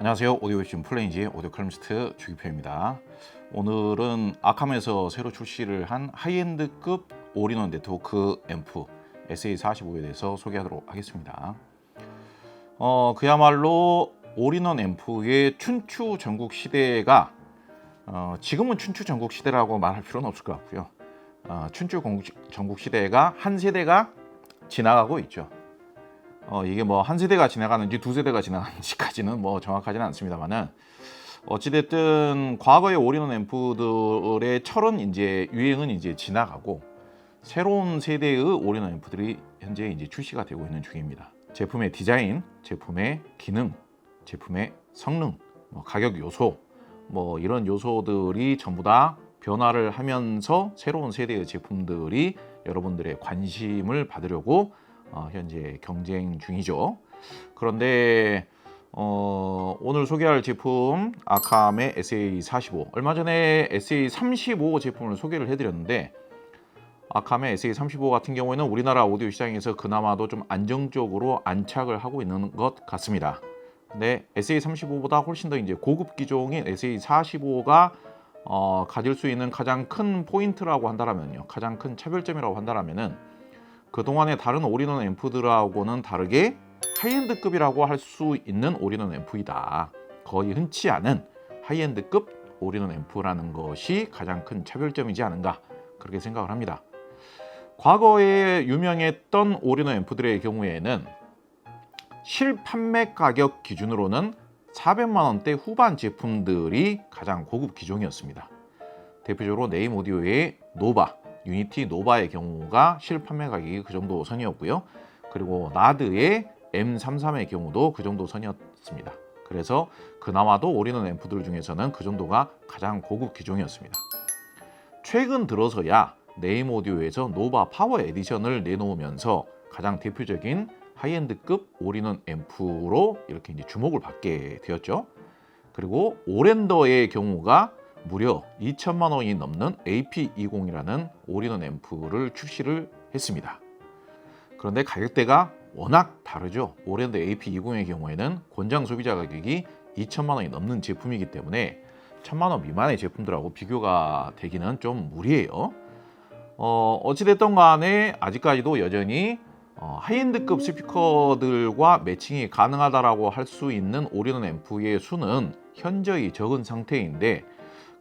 안녕하세요. 오디오 웹툰 플레인지의 오디오 칼럼니스트 주기표입니다. 오늘은 아캄에서 새로 출시를 한 하이엔드급 올인원 네트워크 앰프 SA45에 대해서 소개하도록 하겠습니다. 그야말로 올인원 앰프의 춘추 전국 시대가 지금은 춘추 전국 시대라고 말할 필요는 없을 것 같고요. 춘추 전국 시대가 한 세대가 지나가고 있죠. 이게 뭐 한 세대가 지나가는지 두 세대가 지나가는지까지는 뭐 정확하지는 않습니다만은 어찌됐든 과거의 올인원 앰프들의 철은 이제 유행은 이제 지나가고 새로운 세대의 올인원 앰프들이 현재 이제 출시가 되고 있는 중입니다. 제품의 디자인, 제품의 기능, 제품의 성능, 가격 요소, 이런 요소들이 전부 다 변화를 하면서 새로운 세대의 제품들이 여러분들의 관심을 받으려고 현재 경쟁 중이죠. 그런데 오늘 소개할 제품 아캄의 SA45, 얼마 전에 SA35 제품을 소개를 해드렸는데 아캄의 SA35 같은 경우에는 우리나라 오디오 시장에서 그나마도 좀 안정적으로 안착을 하고 있는 것 같습니다. 근데 SA35보다 훨씬 더 이제 고급 기종인 SA45가 가질 수 있는 가장 큰 포인트라고 한다면요, 가장 큰 차별점이라고 한다면은 그동안의 다른 올인원 앰프들하고는 다르게 하이엔드급이라고 할 수 있는 올인원 앰프이다. 거의 흔치 않은 하이엔드급 올인원 앰프라는 것이 가장 큰 차별점이지 않은가, 그렇게 생각을 합니다. 과거에 유명했던 올인원 앰프들의 경우에는 실판매 가격 기준으로는 400만 원대 후반 제품들이 가장 고급 기종이었습니다. 대표적으로 네임 오디오의 노바, 유니티 노바의 경우가 실판매 가격이 그 정도 선이었고요. 그리고 나드의 M33의 경우도 그 정도 선이었습니다. 그래서 그나마도 올인원 앰프들 중에서는 그 정도가 가장 고급 기종이었습니다. 최근 들어서야 네임 오디오에서 노바 파워 에디션을 내놓으면서 가장 대표적인 하이엔드급 올인원 앰프로 이렇게 이제 주목을 받게 되었죠. 그리고 오랜더의 경우가 무려 2천만 원이 넘는 AP20이라는 올인원 앰프를 출시를 했습니다. 그런데 가격대가 워낙 다르죠. 오랜더 AP20의 경우에는 권장 소비자 가격이 2천만 원이 넘는 제품이기 때문에 1,000만 원 미만의 제품들하고 비교가 되기는 좀 무리예요. 어찌됐든 간에 아직까지도 여전히 하이엔드급 스피커들과 매칭이 가능하다라고 할 수 있는 올인원 앰프의 수는 현저히 적은 상태인데,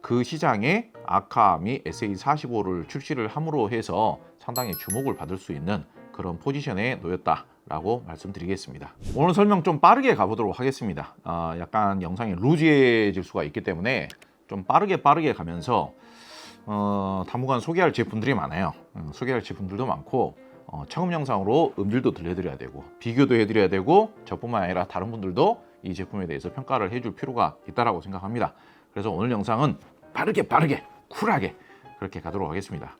그 시장에 아캄이 SA45를 출시를 함으로 해서 상당히 주목을 받을 수 있는 그런 포지션에 놓였다라고 말씀드리겠습니다. 오늘 설명 좀 빠르게 가보도록 하겠습니다. 약간 영상이 루즈해질 수가 있기 때문에 좀 빠르게 가면서 당분간 소개할 제품들이 많아요. 소개할 제품들도 많고 처음 영상으로 음질도 들려드려야 되고 비교도 해드려야 되고, 저뿐만 아니라 다른 분들도 이 제품에 대해서 평가를 해줄 필요가 있다고 생각합니다. 그래서 오늘 영상은 빠르게 쿨하게 그렇게 가도록 하겠습니다.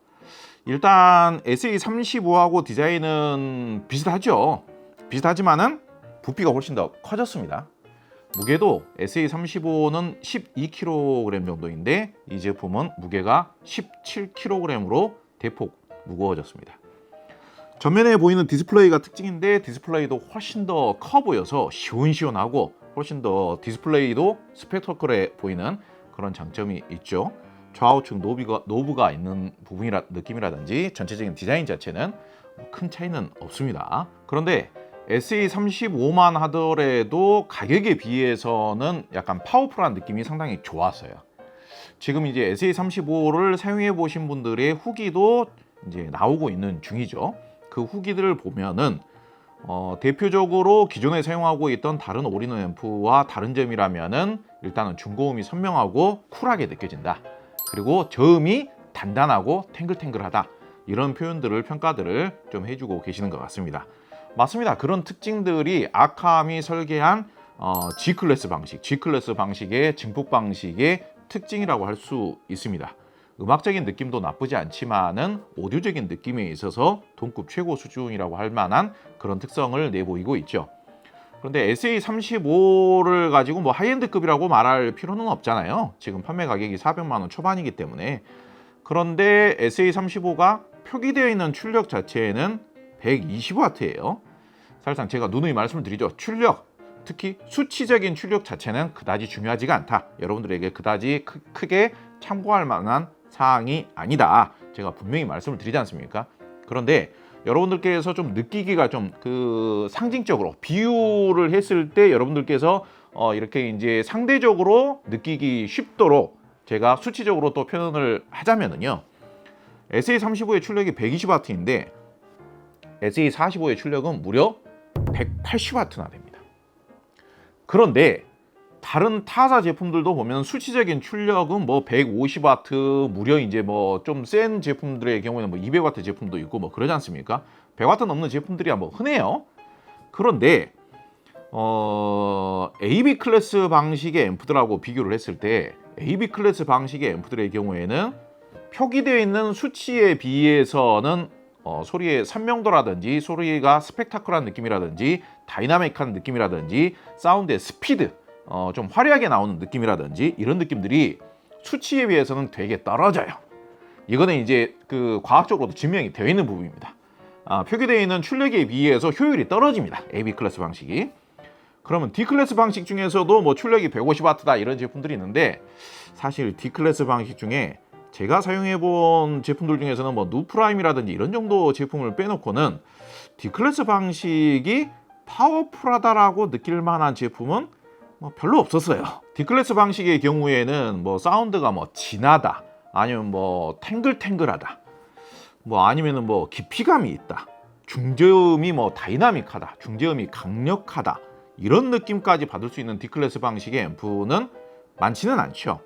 일단 SA35하고 디자인은 비슷하죠. 비슷하지만은 부피가 훨씬 더 커졌습니다. 무게도 SA35는 12kg 정도인데 이 제품은 무게가 17kg으로 대폭 무거워졌습니다. 전면에 보이는 디스플레이가 특징인데 디스플레이도 훨씬 더 커 보여서 시원시원하고 훨씬 더 디스플레이도 스펙터클해 보이는 그런 장점이 있죠. 좌우측 노브가 있는 느낌이라든지 전체적인 디자인 자체는 큰 차이는 없습니다. 그런데 SA35만 하더라도 가격에 비해서는 약간 파워풀한 느낌이 상당히 좋았어요. 지금 이제 SA35를 사용해 보신 분들의 후기도 이제 나오고 있는 중이죠. 그 후기들을 보면은 대표적으로 기존에 사용하고 있던 다른 올인원 앰프와 다른 점이라면은 일단은 중고음이 선명하고 쿨하게 느껴진다. 그리고 저음이 단단하고 탱글탱글하다. 이런 표현들을 평가들을 좀 해주고 계시는 것 같습니다. 맞습니다. 그런 특징들이 아캄이 설계한 G클래스 방식의 증폭 방식의 특징이라고 할 수 있습니다. 음악적인 느낌도 나쁘지 않지만은 오디오적인 느낌에 있어서 동급 최고 수준이라고 할 만한 그런 특성을 내보이고 있죠. 그런데 SA35를 가지고 뭐 하이엔드급이라고 말할 필요는 없잖아요. 지금 판매 가격이 400만 원 초반이기 때문에. 그런데 SA35가 표기되어 있는 출력 자체는 120W예요. 사실상 제가 누누이 말씀을 드리죠. 출력 특히 수치적인 출력 자체는 그다지 중요하지가 않다. 여러분들에게 그다지 크게 참고할 만한 사항이 아니다. 제가 분명히 말씀을 드리지 않습니까? 그런데 여러분들께서 좀 느끼기가 좀 그 상징적으로 비유를 했을 때 여러분들께서 이렇게 이제 상대적으로 느끼기 쉽도록 제가 수치적으로 또 표현을 하자면은요. SA35의 출력이 120W인데 SA45의 출력은 무려 180W나 됩니다. 그런데 다른 타사 제품들도 보면 수치적인 출력은 뭐 150W, 무려 이제 뭐 좀 센 제품들의 경우에는 뭐 200W 제품도 있고 뭐 그러지 않습니까? 100W 넘는 제품들이야 뭐 흔해요. 그런데 AB 클래스 방식의 앰프들하고 비교를 했을 때 AB 클래스 방식의 앰프들의 경우에는 표기되어 있는 수치에 비해서는 소리의 선명도라든지 소리가 스펙타클한 느낌이라든지 다이나믹한 느낌이라든지 사운드의 스피드, 좀 화려하게 나오는 느낌이라든지 이런 느낌들이 수치에 비해서는 되게 떨어져요. 이거는 이제 그 과학적으로도 증명이 되어 있는 부분입니다. 표기되어 있는 출력에 비해서 효율이 떨어집니다. AB 클래스 방식이. 그러면 D 클래스 방식 중에서도 뭐 출력이 150W다 이런 제품들이 있는데 사실 D 클래스 방식 중에 제가 사용해본 제품들 중에서는 뭐 누프라임이라든지 이런 정도 제품을 빼놓고는 D 클래스 방식이 파워풀하다라고 느낄 만한 제품은 뭐 별로 없었어요. D 클래스 방식의 경우에는 뭐 사운드가 뭐 진하다, 아니면 뭐 탱글탱글하다, 뭐 아니면은 뭐 깊이감이 있다, 중저음이 뭐 다이나믹하다, 중저음이 강력하다 이런 느낌까지 받을 수 있는 D 클래스 방식의 앰프는 많지는 않죠.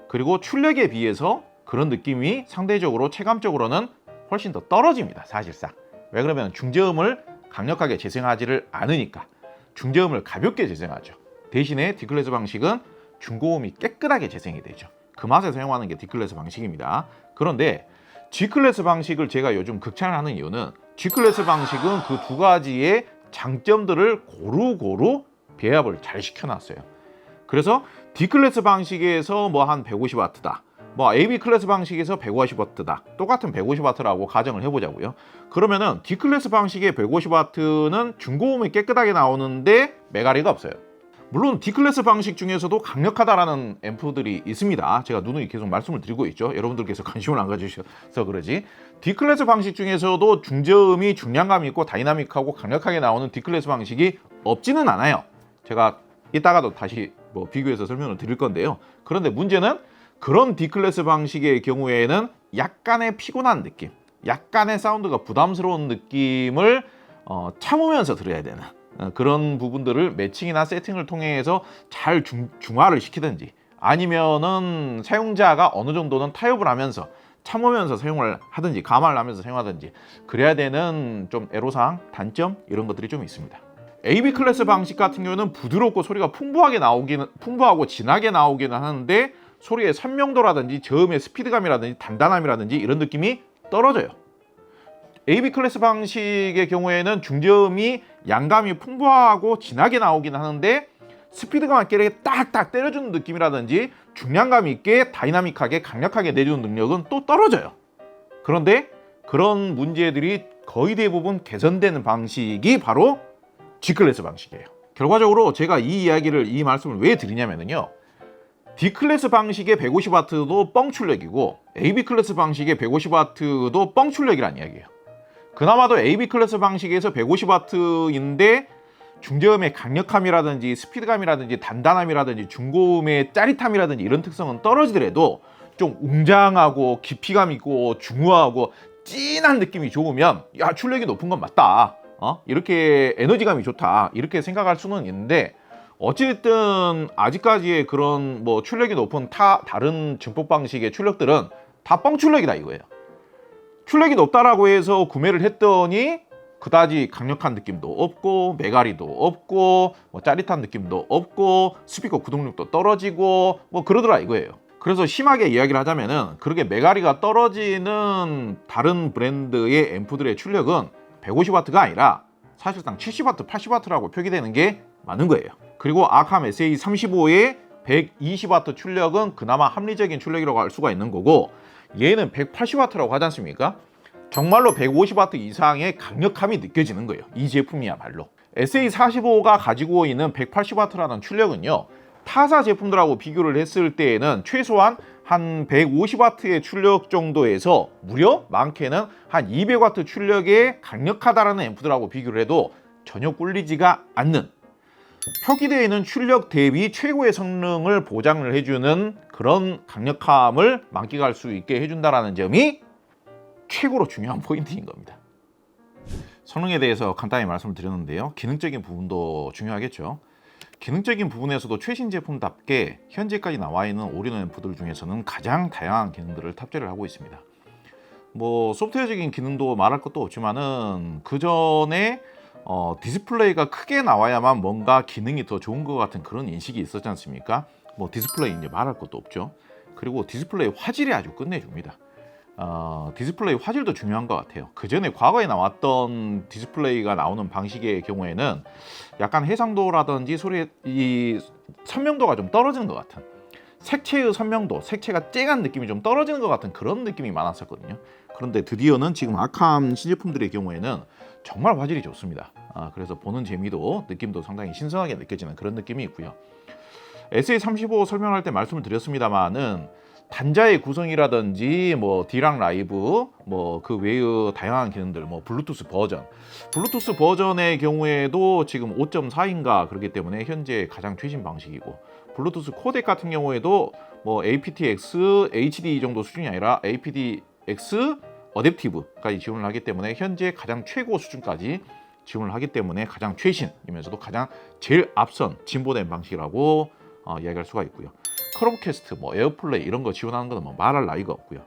그리고 출력에 비해서 그런 느낌이 상대적으로 체감적으로는 훨씬 더 떨어집니다. 사실상. 왜 그러면 중저음을 강력하게 재생하지를 않으니까 중저음을 가볍게 재생하죠. 대신에 D 클래스 방식은 중고음이 깨끗하게 재생이 되죠. 그 맛에 사용하는 게 D 클래스 방식입니다. 그런데 G 클래스 방식을 제가 요즘 극찬을 하는 이유는 G 클래스 방식은 그 두 가지의 장점들을 고루고루 배합을 잘 시켜놨어요. 그래서 D 클래스 방식에서 뭐 한 150W다, 뭐 AB 클래스 방식에서 150W다, 똑같은 150W라고 가정을 해보자고요. 그러면은 D 클래스 방식의 150W는 중고음이 깨끗하게 나오는데 메가리가 없어요. 물론 D 클래스 방식 중에서도 강력하다라는 앰프들이 있습니다. 제가 누누이 계속 말씀을 드리고 있죠. 여러분들께서 관심을 안 가지셔서 그러지. D 클래스 방식 중에서도 중저음이 중량감 있고 다이나믹하고 강력하게 나오는 D 클래스 방식이 없지는 않아요. 제가 이따가도 다시 뭐 비교해서 설명을 드릴 건데요. 그런데 문제는 그런 D 클래스 방식의 경우에는 약간의 피곤한 느낌, 약간의 사운드가 부담스러운 느낌을 참으면서 들어야 되는 그런 부분들을 매칭이나 세팅을 통해서 잘 중화를 시키든지 아니면은 사용자가 어느 정도는 타협을 하면서 참으면서 사용을 하든지 감안을 하면서 사용하든지 그래야 되는 좀 애로사항, 단점 이런 것들이 좀 있습니다. AB 클래스 방식 같은 경우는 부드럽고 소리가 풍부하고 진하게 나오기는 하는데 소리의 선명도라든지 저음의 스피드감이라든지 단단함이라든지 이런 느낌이 떨어져요. AB 클래스 방식의 경우에는 중저음이 양감이 풍부하고 진하게 나오긴 하는데 스피드감 있게 딱딱 때려주는 느낌이라든지 중량감 있게 다이나믹하게 강력하게 내주는 능력은 또 떨어져요. 그런데 그런 문제들이 거의 대부분 개선되는 방식이 바로 G 클래스 방식이에요. 결과적으로 제가 이 말씀을 왜 드리냐면요. D 클래스 방식의 150W도 뻥 출력이고 AB 클래스 방식의 150W도 뻥 출력이란 이야기예요. 그나마도 AB 클래스 방식에서 150W인데 중저음의 강력함이라든지 스피드감이라든지 단단함이라든지 중고음의 짜릿함이라든지 이런 특성은 떨어지더라도 좀 웅장하고 깊이감 있고 중후하고 진한 느낌이 좋으면 야 출력이 높은 건 맞다, 이렇게 에너지감이 좋다 이렇게 생각할 수는 있는데 어쨌든 아직까지의 그런 뭐 출력이 높은 다른 증폭 방식의 출력들은 다 뻥 출력이다 이거예요. 출력이 높다라고 해서 구매를 했더니 그다지 강력한 느낌도 없고 메가리도 없고 뭐 짜릿한 느낌도 없고 스피커 구동력도 떨어지고 뭐 그러더라 이거예요. 그래서 심하게 이야기를 하자면은 그렇게 메가리가 떨어지는 다른 브랜드의 앰프들의 출력은 150W가 아니라 사실상 70W, 80W라고 표기되는 게 맞는 거예요. 그리고 아캄 SA35의 120W 출력은 그나마 합리적인 출력이라고 할 수가 있는 거고 얘는 180W라고 하지 않습니까? 정말로 150W 이상의 강력함이 느껴지는 거예요. 이 제품이야말로. SA45가 가지고 있는 180W라는 출력은요, 타사 제품들하고 비교를 했을 때에는 최소한 한 150W의 출력 정도에서 무려 많게는 한 200W 출력의 강력하다라는 앰프들하고 비교를 해도 전혀 꿀리지가 않는, 표기되어 있는 출력 대비 최고의 성능을 보장을 해주는 그런 강력함을 만끽할 수 있게 해준다는 점이 최고로 중요한 포인트인 겁니다. 성능에 대해서 간단히 말씀을 드렸는데요, 기능적인 부분도 중요하겠죠. 기능적인 부분에서도 최신 제품답게 현재까지 나와 있는 올인원 앰프들 중에서는 가장 다양한 기능들을 탑재를 하고 있습니다. 뭐 소프트웨어적인 기능도 말할 것도 없지만은 그 전에 디스플레이가 크게 나와야만 뭔가 기능이 더 좋은 것 같은 그런 인식이 있었지 않습니까? 뭐 디스플레이 이제 말할 것도 없죠. 그리고 디스플레이 화질이 아주 끝내줍니다. 디스플레이 화질도 중요한 것 같아요. 그 전에 과거에 나왔던 디스플레이가 나오는 방식의 경우에는 약간 해상도라든지 소리 이 선명도가 좀 떨어지는 것 같은, 색채의 선명도, 색채가 쨍한 느낌이 좀 떨어지는 것 같은 그런 느낌이 많았었거든요. 그런데 드디어는 지금 아캄 신제품들의 경우에는 정말 화질이 좋습니다. 그래서 보는 재미도 느낌도 상당히 신선하게 느껴지는 그런 느낌이 있고요. SA35 설명할 때 말씀을 드렸습니다만은 단자의 구성이라든지 뭐 D랑 라이브, 뭐 그 외의 다양한 기능들, 뭐 블루투스 버전의 경우에도 지금 5.4인가 그렇기 때문에 현재 가장 최신 방식이고, 블루투스 코덱 같은 경우에도 뭐 aptX HD 정도 수준이 아니라 aptX 어댑티브까지 지원을 하기 때문에 현재 가장 최고 수준까지 지원을 하기 때문에 가장 최신이면서도 가장 제일 앞선 진보된 방식이라고 이야기할 수가 있고요. 크롬캐스트, 뭐 에어플레이 이런 거 지원하는 건 뭐 말할 나위가 없고요.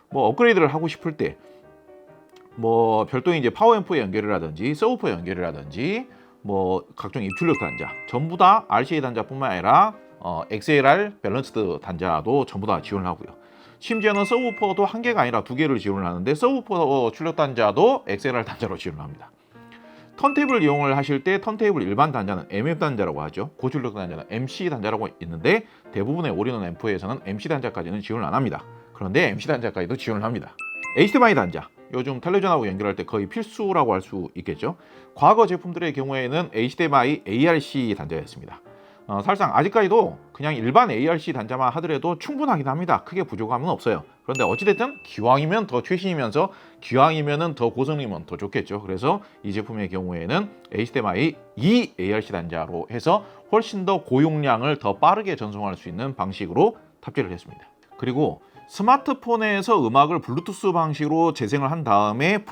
뭐 업그레이드를 하고 싶을 때 뭐 별도의 이제 파워앰프의 연결이라든지 서브우퍼 연결이라든지 뭐 각종 입출력 단자 전부 다 RCA 단자뿐만 아니라 XLR 밸런스드 단자도 전부 다 지원을 하고요. 심지어는 서브우퍼도 한 개가 아니라 두 개를 지원을 하는데 서브우퍼 출력 단자도 XLR 단자로 지원을 합니다. 턴테이블 이용을 하실 때 턴테이블 일반 단자는 MM 단자라고 하죠. 고출력 단자는 MC 단자라고 있는데 대부분의 올인원 앰프에서는 MC 단자까지는 지원을 안 합니다. 그런데 MC 단자까지도 지원을 합니다. HDMI 단자, 요즘 텔레비전하고 연결할 때 거의 필수라고 할 수 있겠죠. 과거 제품들의 경우에는 HDMI ARC 단자였습니다. 사실상 아직까지도 그냥 일반 ARC 단자만 하더라도 충분하긴 합니다. 크게 부족함은 없어요. 그런데 어찌됐든 기왕이면 더 최신이면서 기왕이면 더 고성능이면 더 좋겠죠. 그래서 이 제품의 경우에는 HDMI 2 ARC 단자로 해서 훨씬 더 고용량을 더 빠르게 전송할 수 있는 방식으로 탑재를 했습니다. 그리고 스마트폰에서 음악을 블루투스 방식으로 재생을 한 다음에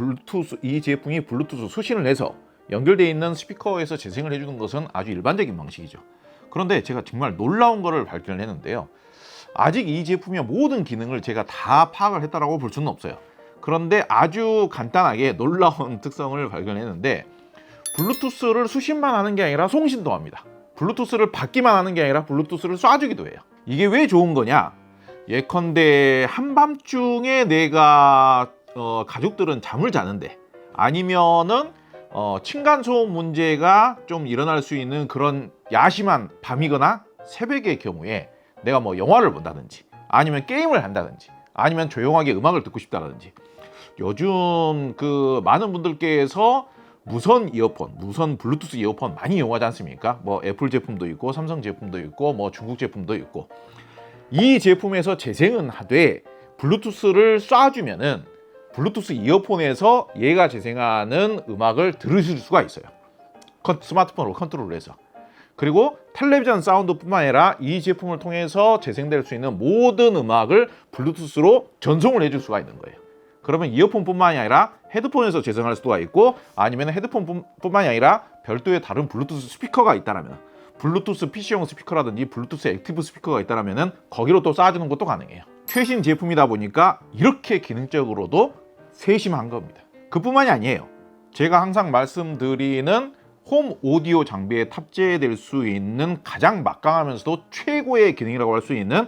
이 제품이 블루투스 수신을 해서 연결되어 있는 스피커에서 재생을 해주는 것은 아주 일반적인 방식이죠. 그런데 제가 정말 놀라운 거를 발견을 했는데요. 아직 이 제품의 모든 기능을 제가 다 파악을 했다라고 볼 수는 없어요. 그런데 아주 간단하게 놀라운 특성을 발견했는데, 블루투스를 수신만 하는 게 아니라 송신도 합니다. 블루투스를 받기만 하는 게 아니라 블루투스를 쏴주기도 해요. 이게 왜 좋은 거냐? 예컨대 한밤중에 내가 가족들은 잠을 자는데, 아니면은 층간소음 문제가 좀 일어날 수 있는 그런 야심한 밤이거나 새벽의 경우에 내가 뭐 영화를 본다든지 아니면 게임을 한다든지 아니면 조용하게 음악을 듣고 싶다든지, 요즘 그 많은 분들께서 무선 이어폰, 무선 블루투스 이어폰 많이 이용하지 않습니까? 뭐 애플 제품도 있고 삼성 제품도 있고 뭐 중국 제품도 있고, 이 제품에서 재생은 하되 블루투스를 쏴주면은 블루투스 이어폰에서 얘가 재생하는 음악을 들으실 수가 있어요. 스마트폰으로 컨트롤을 해서. 그리고 텔레비전 사운드뿐만 아니라 이 제품을 통해서 재생될 수 있는 모든 음악을 블루투스로 전송을 해줄 수가 있는 거예요. 그러면 이어폰뿐만이 아니라 헤드폰에서 재생할 수가 있고, 아니면 헤드폰뿐만이 아니라 별도의 다른 블루투스 스피커가 있다라면, 블루투스 PC용 스피커라든지 블루투스 액티브 스피커가 있다라면은 거기로 또 쏴주는 것도 가능해요. 최신 제품이다 보니까 이렇게 기능적으로도 세심한 겁니다. 그뿐만이 아니에요. 제가 항상 말씀드리는 홈 오디오 장비에 탑재될 수 있는 가장 막강하면서도 최고의 기능이라고 할 수 있는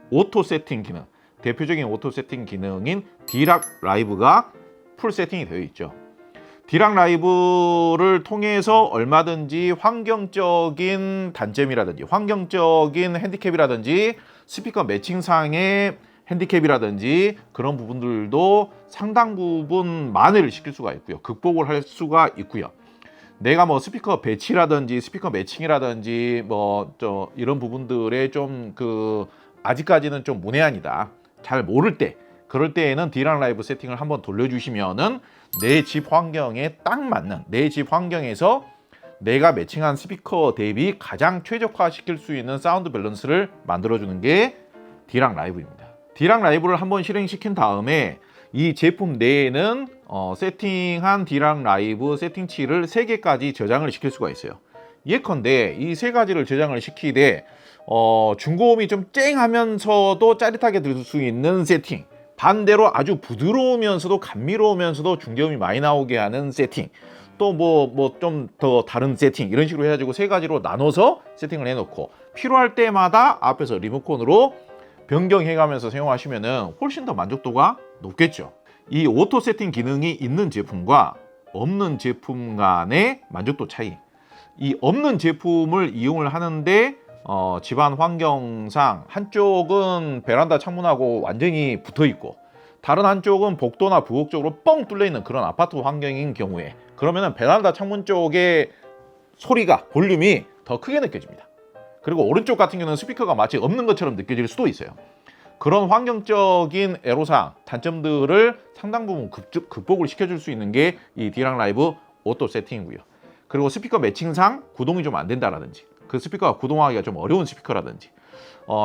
오토 세팅 기능, 대표적인 오토 세팅 기능인 D락 라이브가 풀 세팅이 되어 있죠. D락 라이브를 통해서 얼마든지 환경적인 단점이라든지 환경적인 핸디캡이라든지 스피커 매칭상의 핸디캡이라든지 그런 부분들도 상당 부분 만회를 시킬 수가 있고요. 극복을 할 수가 있고요. 내가 뭐 스피커 배치라든지 스피커 매칭이라든지 뭐 이런 부분들에 좀 아직까지는 좀 문외한이다, 잘 모를 때, 그럴 때에는 D랑 라이브 세팅을 한번 돌려주시면은 내 집 환경에 딱 맞는, 내 집 환경에서 내가 매칭한 스피커 대비 가장 최적화시킬 수 있는 사운드 밸런스를 만들어주는 게 D랑 라이브입니다. D랑 라이브를 한번 실행시킨 다음에 이 제품 내에는 세팅한 D랑 라이브 세팅치를 3개까지 저장을 시킬 수가 있어요. 예컨대 이 3가지를 저장을 시키되 중고음이 좀 쨍하면서도 짜릿하게 들을 수 있는 세팅, 반대로 아주 부드러우면서도 감미로우면서도 중저음이 많이 나오게 하는 세팅, 또 좀 더 다른 세팅, 이런 식으로 해가지고 3가지로 나눠서 세팅을 해놓고 필요할 때마다 앞에서 리모컨으로 변경해가면서 사용하시면은 훨씬 더 만족도가 높겠죠. 이 오토 세팅 기능이 있는 제품과 없는 제품 간의 만족도 차이, 이 없는 제품을 이용을 하는데 집안 환경상 한쪽은 베란다 창문하고 완전히 붙어 있고 다른 한쪽은 복도나 부엌 쪽으로 뻥 뚫려 있는 그런 아파트 환경인 경우에, 그러면은 베란다 창문 쪽의 소리가, 볼륨이 더 크게 느껴집니다. 그리고 오른쪽 같은 경우는 스피커가 마치 없는 것처럼 느껴질 수도 있어요. 그런 환경적인 애로사항, 단점들을 상당 부분 극복을 시켜줄 수 있는 게 이 D랑 라이브 오토 세팅이고요. 그리고 스피커 매칭상 구동이 좀 안 된다라든지, 그 스피커가 구동하기가 좀 어려운 스피커라든지,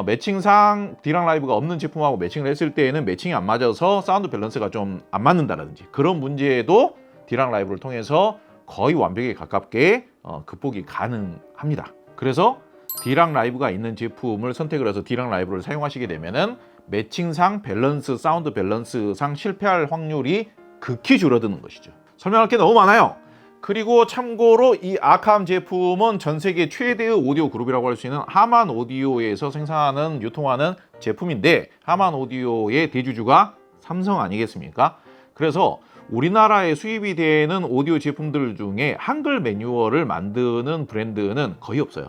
매칭상 D랑 라이브가 없는 제품하고 매칭을 했을 때에는 매칭이 안 맞아서 사운드 밸런스가 좀 안 맞는다라든지, 그런 문제도 D랑 라이브를 통해서 거의 완벽에 가깝게 극복이 가능합니다. 그래서 D랑 라이브가 있는 제품을 선택을 해서 D랑 라이브를 사용하시게 되면은 매칭상 밸런스, 사운드 밸런스상 실패할 확률이 극히 줄어드는 것이죠. 설명할 게 너무 많아요. 그리고 참고로 이 아캄 제품은 전 세계 최대의 오디오 그룹이라고 할 수 있는 하만 오디오에서 생산하는, 유통하는 제품인데, 하만 오디오의 대주주가 삼성 아니겠습니까? 그래서 우리나라에 수입이 되는 오디오 제품들 중에 한글 매뉴얼을 만드는 브랜드는 거의 없어요.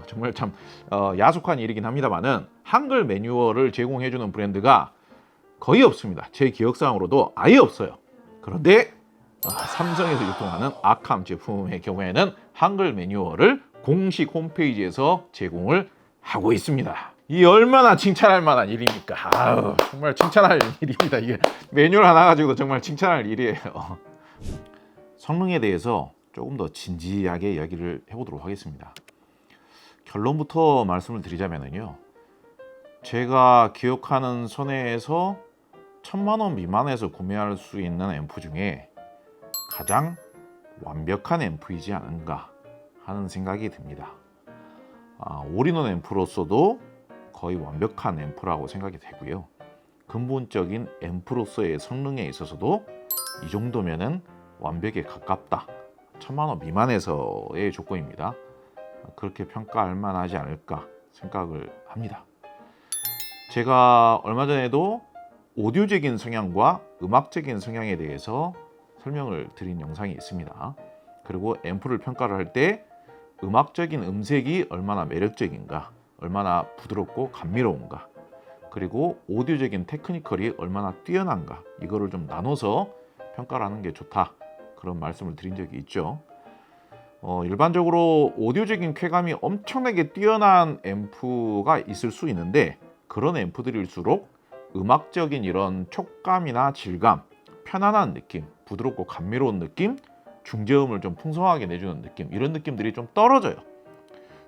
정말 참 야속한 일이긴 합니다만은 한글 매뉴얼을 제공해주는 브랜드가 거의 없습니다. 제 기억상으로도 아예 없어요. 그런데 삼성에서 유통하는 아캄 제품의 경우에는 한글 매뉴얼을 공식 홈페이지에서 제공을 하고 있습니다. 이 얼마나 칭찬할 만한 일입니까? 아유, 정말 칭찬할 일입니다. 이게 매뉴얼 하나 가지고도 정말 칭찬할 일이에요. 성능에 대해서 조금 더 진지하게 이야기를 해보도록 하겠습니다. 결론부터 말씀을 드리자면요, 제가 기억하는 선에서 1000만 원 미만에서 구매할 수 있는 앰프 중에 가장 완벽한 앰프이지 않은가 하는 생각이 듭니다. 올인원 앰프로서도 거의 완벽한 앰프라고 생각이 되고요. 근본적인 앰프로서의 성능에 있어서도 이 정도면은 완벽에 가깝다. 1000만 원 미만에서의 조건입니다. 그렇게 평가할 만하지 않을까 생각을 합니다. 제가 얼마 전에도 오디오적인 성향과 음악적인 성향에 대해서 설명을 드린 영상이 있습니다. 그리고 앰프를 평가를 할 때 음악적인 음색이 얼마나 매력적인가, 얼마나 부드럽고 감미로운가, 그리고 오디오적인 테크니컬이 얼마나 뛰어난가, 이거를 좀 나눠서 평가를 하는 게 좋다, 그런 말씀을 드린 적이 있죠. 일반적으로 오디오적인 쾌감이 엄청나게 뛰어난 앰프가 있을 수 있는데, 그런 앰프들일수록 음악적인 이런 촉감이나 질감, 편안한 느낌, 부드럽고 감미로운 느낌, 중저음을 좀 풍성하게 내주는 느낌, 이런 느낌들이 좀 떨어져요.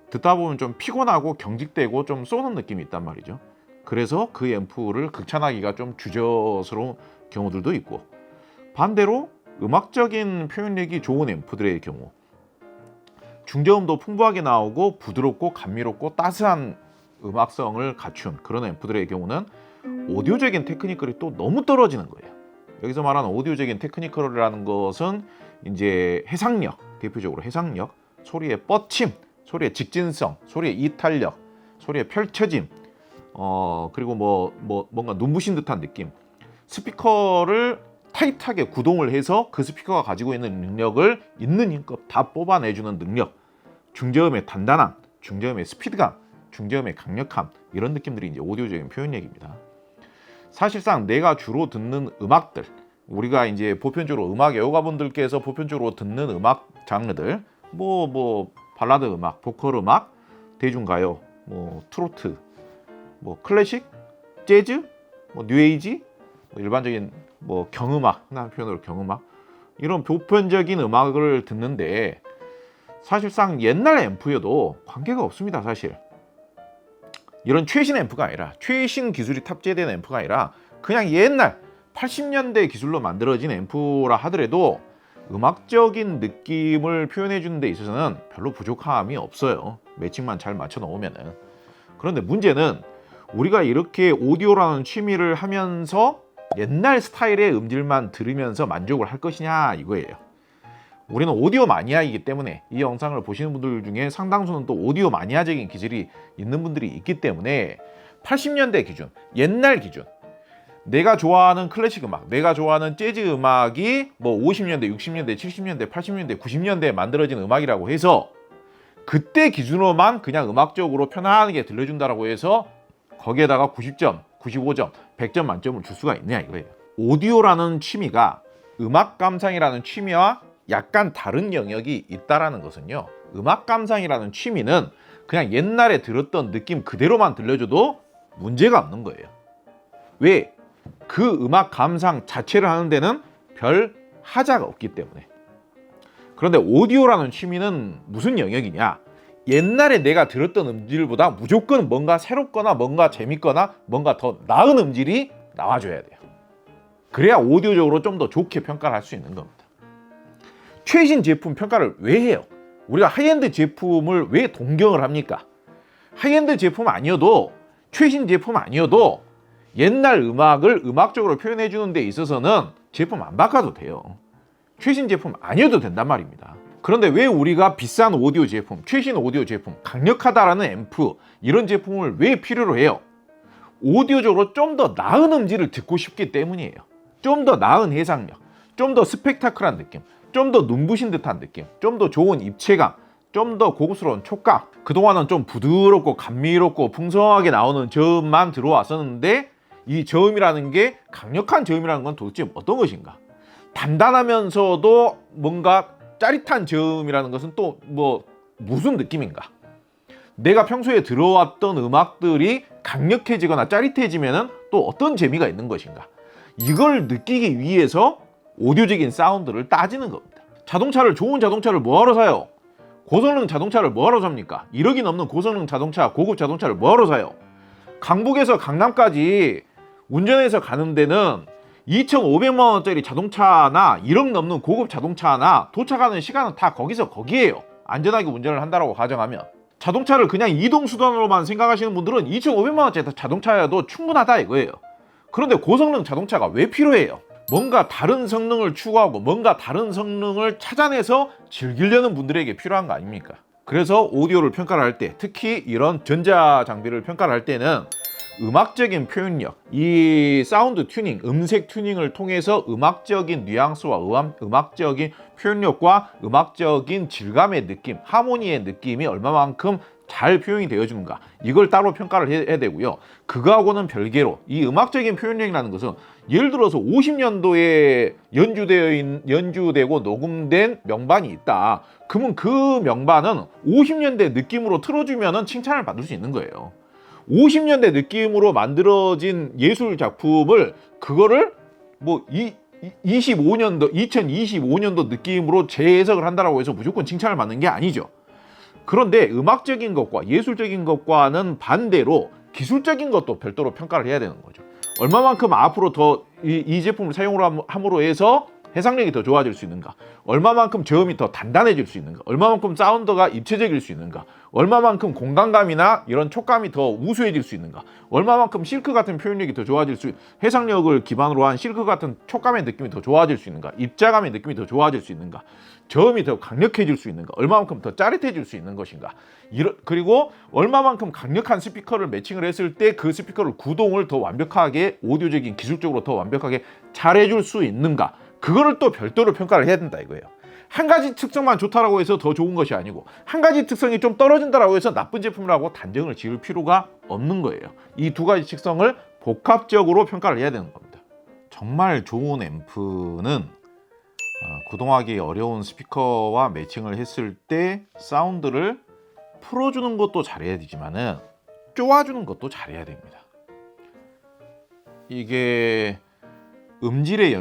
듣다 보면 좀 피곤하고 경직되고 좀 쏘는 느낌이 있단 말이죠. 그래서 그 앰프를 극찬하기가 좀 주저스러운 경우들도 있고, 반대로 음악적인 표현력이 좋은 앰프들의 경우, 중저음도 풍부하게 나오고 부드럽고 감미롭고 따스한 음악성을 갖춘 그런 앰프들의 경우는 오디오적인 테크니컬이 또 너무 떨어지는 거예요. 여기서 말하는 오디오적인 테크니컬이라는 것은 이제 해상력, 대표적으로 해상력, 소리의 뻗침, 소리의 직진성, 소리의 이탈력, 소리의 펼쳐짐, 그리고 뭔가 눈부신 듯한 느낌, 스피커를 타이트하게 구동을 해서 그 스피커가 가지고 있는 능력을 있는 힘껏 다 뽑아내주는 능력, 중저음의 단단함, 중저음의 스피드감, 중저음의 강력함, 이런 느낌들이 이제 오디오적인 표현력입니다. 사실상 내가 주로 듣는 음악들, 우리가 이제 보편적으로 음악 애호가분들께서 보편적으로 듣는 음악 장르들 뭐 발라드 음악, 보컬 음악, 대중가요, 뭐 트로트, 뭐 클래식, 재즈, 뭐 뉴에이지, 뭐 일반적인 뭐 경음악, 하나 표현으로 경음악, 이런 보편적인 음악을 듣는데 사실상 옛날 앰프여도 관계가 없습니다. 사실 이런 최신 앰프가 아니라, 최신 기술이 탑재된 앰프가 아니라 그냥 옛날 80년대 기술로 만들어진 앰프라 하더라도 음악적인 느낌을 표현해 주는 데 있어서는 별로 부족함이 없어요. 매칭만 잘 맞춰 놓으면은. 그런데 문제는 우리가 이렇게 오디오라는 취미를 하면서 옛날 스타일의 음질만 들으면서 만족을 할 것이냐 이거예요. 우리는 오디오 마니아이기 때문에 이 영상을 보시는 분들 중에 상당수는 또 오디오 마니아적인 기질이 있는 분들이 있기 때문에 80년대 기준, 옛날 기준, 내가 좋아하는 클래식 음악, 내가 좋아하는 재즈 음악이 뭐 50년대, 60년대, 70년대, 80년대, 90년대에 만들어진 음악이라고 해서 그때 기준으로만 그냥 음악적으로 편안하게 들려준다라고 해서 거기에다가 90점, 95점, 100점 만점을 줄 수가 있느냐 이거예요. 오디오라는 취미가 음악 감상이라는 취미와 약간 다른 영역이 있다라는 것은요, 음악 감상이라는 취미는 그냥 옛날에 들었던 느낌 그대로만 들려줘도 문제가 없는 거예요. 왜? 그 음악 감상 자체를 하는 데는 별 하자가 없기 때문에. 그런데 오디오라는 취미는 무슨 영역이냐? 옛날에 내가 들었던 음질보다 무조건 뭔가 새롭거나 뭔가 재밌거나 뭔가 더 나은 음질이 나와줘야 돼요. 그래야 오디오적으로 좀 더 좋게 평가를 할 수 있는 겁니다. 최신 제품 평가를 왜 해요? 우리가 하이엔드 제품을 왜 동경을 합니까? 하이엔드 제품 아니어도, 최신 제품 아니어도 옛날 음악을 음악적으로 표현해 주는 데 있어서는 제품 안 바꿔도 돼요. 최신 제품 아니어도 된단 말입니다. 그런데 왜 우리가 비싼 오디오 제품, 최신 오디오 제품, 강력하다라는 앰프, 이런 제품을 왜 필요로 해요? 오디오적으로 좀 더 나은 음질을 듣고 싶기 때문이에요. 좀 더 나은 해상력, 좀 더 스펙타클한 느낌, 좀 더 눈부신 듯한 느낌, 좀 더 좋은 입체감, 좀 더 고급스러운 촉감. 그동안은 좀 부드럽고 감미롭고 풍성하게 나오는 저음만 들어왔었는데, 이 저음이라는 게, 강력한 저음이라는 건 도대체 어떤 것인가? 단단하면서도 뭔가 짜릿한 저음이라는 것은 또 뭐 무슨 느낌인가? 내가 평소에 들어왔던 음악들이 강력해지거나 짜릿해지면은 또 어떤 재미가 있는 것인가? 이걸 느끼기 위해서 오디오적인 사운드를 따지는 겁니다. 자동차를, 좋은 자동차를 뭐하러 사요? 고성능 자동차를 뭐하러 삽니까? 1억이 넘는 고성능 자동차, 고급 자동차를 뭐하러 사요? 강북에서 강남까지 운전해서 가는 데는 2,500만 원짜리 자동차나 1억 넘는 고급 자동차나 도착하는 시간은 다 거기에요. 안전하게 운전을 한다고 가정하면. 자동차를 그냥 이동수단으로만 생각하시는 분들은 2,500만 원짜리 자동차여도 충분하다 이거예요. 그런데 고성능 자동차가 왜 필요해요? 뭔가 다른 성능을 추구하고 뭔가 다른 성능을 찾아내서 즐기려는 분들에게 필요한 거 아닙니까? 그래서 오디오를 평가를 할 때, 특히 이런 전자장비를 평가를 할 때는 음악적인 표현력, 이 사운드 튜닝, 음색 튜닝을 통해서 음악적인 뉘앙스와 음악적인 표현력과 음악적인 질감의 느낌, 하모니의 느낌이 얼마만큼 잘 표현이 되어주는가, 이걸 따로 평가를 해야 되고요. 그거하고는 별개로 이 음악적인 표현력이라는 것은, 예를 들어서 50년도에 연주되고 녹음된 명반이 있다. 그러면 그 명반은 50년대 느낌으로 틀어주면 칭찬을 받을 수 있는 거예요. 50년대 느낌으로 만들어진 예술 작품을, 그거를 뭐 2025년도 느낌으로 재해석을 한다라고 해서 무조건 칭찬을 받는 게 아니죠. 그런데 음악적인 것과 예술적인 것과는 반대로 기술적인 것도 별도로 평가를 해야 되는 거죠. 얼마만큼 앞으로 더 이 제품을 사용을 함으로 해서 해상력이 더 좋아질 수 있는가, 얼마만큼 저음이 더 단단해질 수 있는가, 얼마만큼 사운드가 입체적일 수 있는가, 얼마만큼 공간감이나 이런 촉감이 더 우수해질 수 있는가, 얼마만큼 실크 같은 표현력이 더 좋아질 수, 해상력을 기반으로 한 실크 같은 촉감의 느낌이 더 좋아질 수 있는가, 입자감의 느낌이 더 좋아질 수 있는가, 저음이 더 강력해질 수 있는가, 얼마만큼 더 짜릿해질 수 있는 것인가, 그리고 얼마만큼 강력한 스피커를 매칭을 했을 때 그 스피커를 구동을 더 완벽하게, 오디오적인 기술적으로 더 완벽하게 잘해줄 수 있는가, 그거를 또 별도로 평가를 해야 된다 이거예요. 한 가지 특성만 좋다라고 해서 더 좋은 것이 아니고, 한 가지 특성이 좀 떨어진다라고 해서 나쁜 제품이라고 단정을 지을 필요가 없는 거예요. 이 두 가지 특성을 복합적으로 평가를 해야 되는 겁니다. 정말 좋은 앰프는 구동하기 어려운 스피커와 매칭을 했을 때 사운드를 풀어주는 것도 잘해야 되지만은 쪼아주는 것도 잘해야 됩니다. 이게 음질의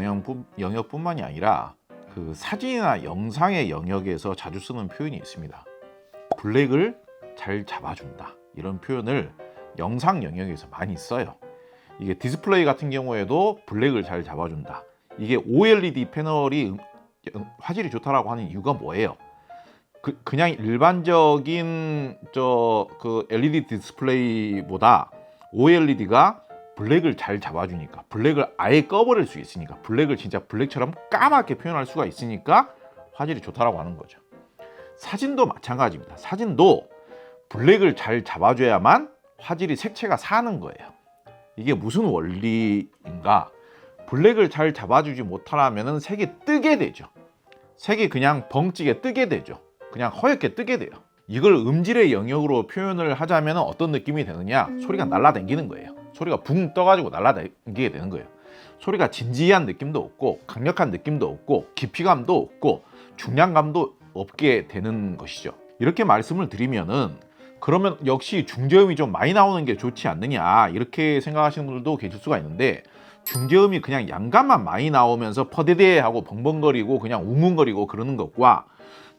영역뿐만이 아니라 그 사진이나 영상의 영역에서 자주 쓰는 표현이 있습니다. 블랙을 잘 잡아준다, 이런 표현을 영상 영역에서 많이 써요. 이게 디스플레이 같은 경우에도 블랙을 잘 잡아준다. 이게 OLED 패널이 화질이 좋다라고 하는 이유가 뭐예요? 그냥 일반적인 그 LED 디스플레이보다 OLED가 블랙을 잘 잡아주니까, 블랙을 아예 꺼버릴 수 있으니까, 블랙을 진짜 블랙처럼 까맣게 표현할 수가 있으니까 화질이 좋다라고 하는 거죠. 사진도 마찬가지입니다. 사진도 블랙을 잘 잡아줘야만 화질이 색채가 사는 거예요. 이게 무슨 원리인가? 블랙을 잘 잡아주지 못하면 색이 뜨게 되죠. 색이 그냥 벙찌게 뜨게 되죠. 그냥 허옇게 뜨게 돼요. 이걸 음질의 영역으로 표현을 하자면 어떤 느낌이 되느냐? 소리가 날아다니는 거예요. 소리가 붕 떠가지고 날아다니게 되는 거예요. 소리가 진지한 느낌도 없고, 강력한 느낌도 없고, 깊이감도 없고, 중량감도 없게 되는 것이죠. 이렇게 말씀을 드리면은, 그러면 역시 중저음이 좀 많이 나오는 게 좋지 않느냐, 이렇게 생각하시는 분들도 계실 수가 있는데, 중저음이 그냥 양감만 많이 나오면서 퍼대대하고 벙벙거리고 그냥 웅웅거리고 그러는 것과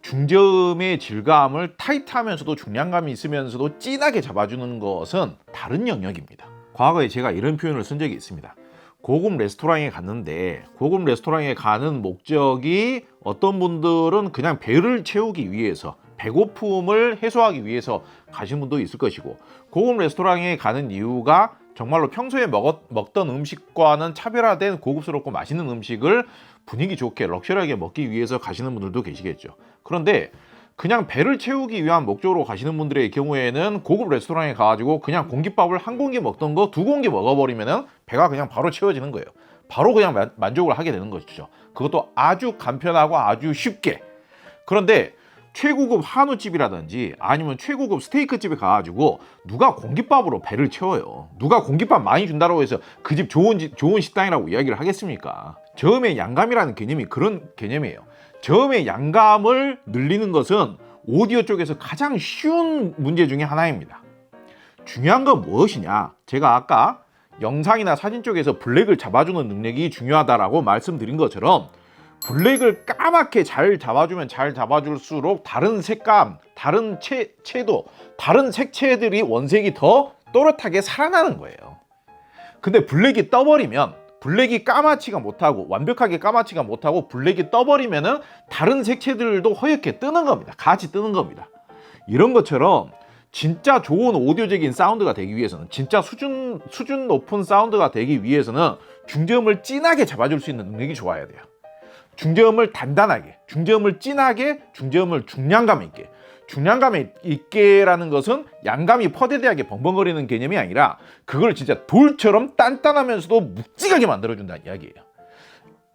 중저음의 질감을 타이트하면서도 중량감이 있으면서도 진하게 잡아주는 것은 다른 영역입니다. 과거에 제가 이런 표현을 쓴 적이 있습니다. 고급 레스토랑에 갔는데, 고급 레스토랑에 가는 목적이 어떤 분들은 그냥 배를 채우기 위해서, 배고픔을 해소하기 위해서 가신 분도 있을 것이고, 고급 레스토랑에 가는 이유가 정말로 평소에 먹던 음식과는 차별화된 고급스럽고 맛있는 음식을 분위기 좋게 럭셔리하게 먹기 위해서 가시는 분들도 계시겠죠. 그런데 그냥 배를 채우기 위한 목적으로 가시는 분들의 경우에는 고급 레스토랑에 가가지고 그냥 공깃밥을 한 공기 먹던 거 2공기 먹어버리면은 배가 그냥 바로 채워지는 거예요. 바로 그냥 만족을 하게 되는 것이죠. 그것도 아주 간편하고 아주 쉽게. 그런데 최고급 한우집이라든지 아니면 최고급 스테이크집에 가가지고 누가 공깃밥으로 배를 채워요? 누가 공깃밥 많이 준다고 해서 그 집 좋은 식당이라고 이야기를 하겠습니까? 저음의 양감이라는 개념이 그런 개념이에요. 저음의 양감을 늘리는 것은 오디오 쪽에서 가장 쉬운 문제 중에 하나입니다. 중요한 건 무엇이냐? 제가 아까 영상이나 사진 쪽에서 블랙을 잡아주는 능력이 중요하다라고 말씀드린 것처럼, 블랙을 까맣게 잘 잡아주면 잘 잡아줄수록 다른 색감, 다른 채도, 다른 색채들이 원색이 더 또렷하게 살아나는 거예요. 근데 블랙이 떠버리면, 블랙이 까맣지가 못하고, 완벽하게 까맣지가 못하고 블랙이 떠버리면은 다른 색채들도 허옇게 뜨는 겁니다. 같이 뜨는 겁니다. 이런 것처럼 진짜 좋은 오디오적인 사운드가 되기 위해서는, 진짜 수준 높은 사운드가 되기 위해서는 중저음을 진하게 잡아줄 수 있는 능력이 좋아야 돼요. 중저음을 단단하게, 중저음을 진하게, 중저음을 중량감 있게. 중량감 있게라는 것은 양감이 퍼대대하게 벙벙거리는 개념이 아니라 그걸 진짜 돌처럼 단단하면서도 묵직하게 만들어준다는 이야기예요.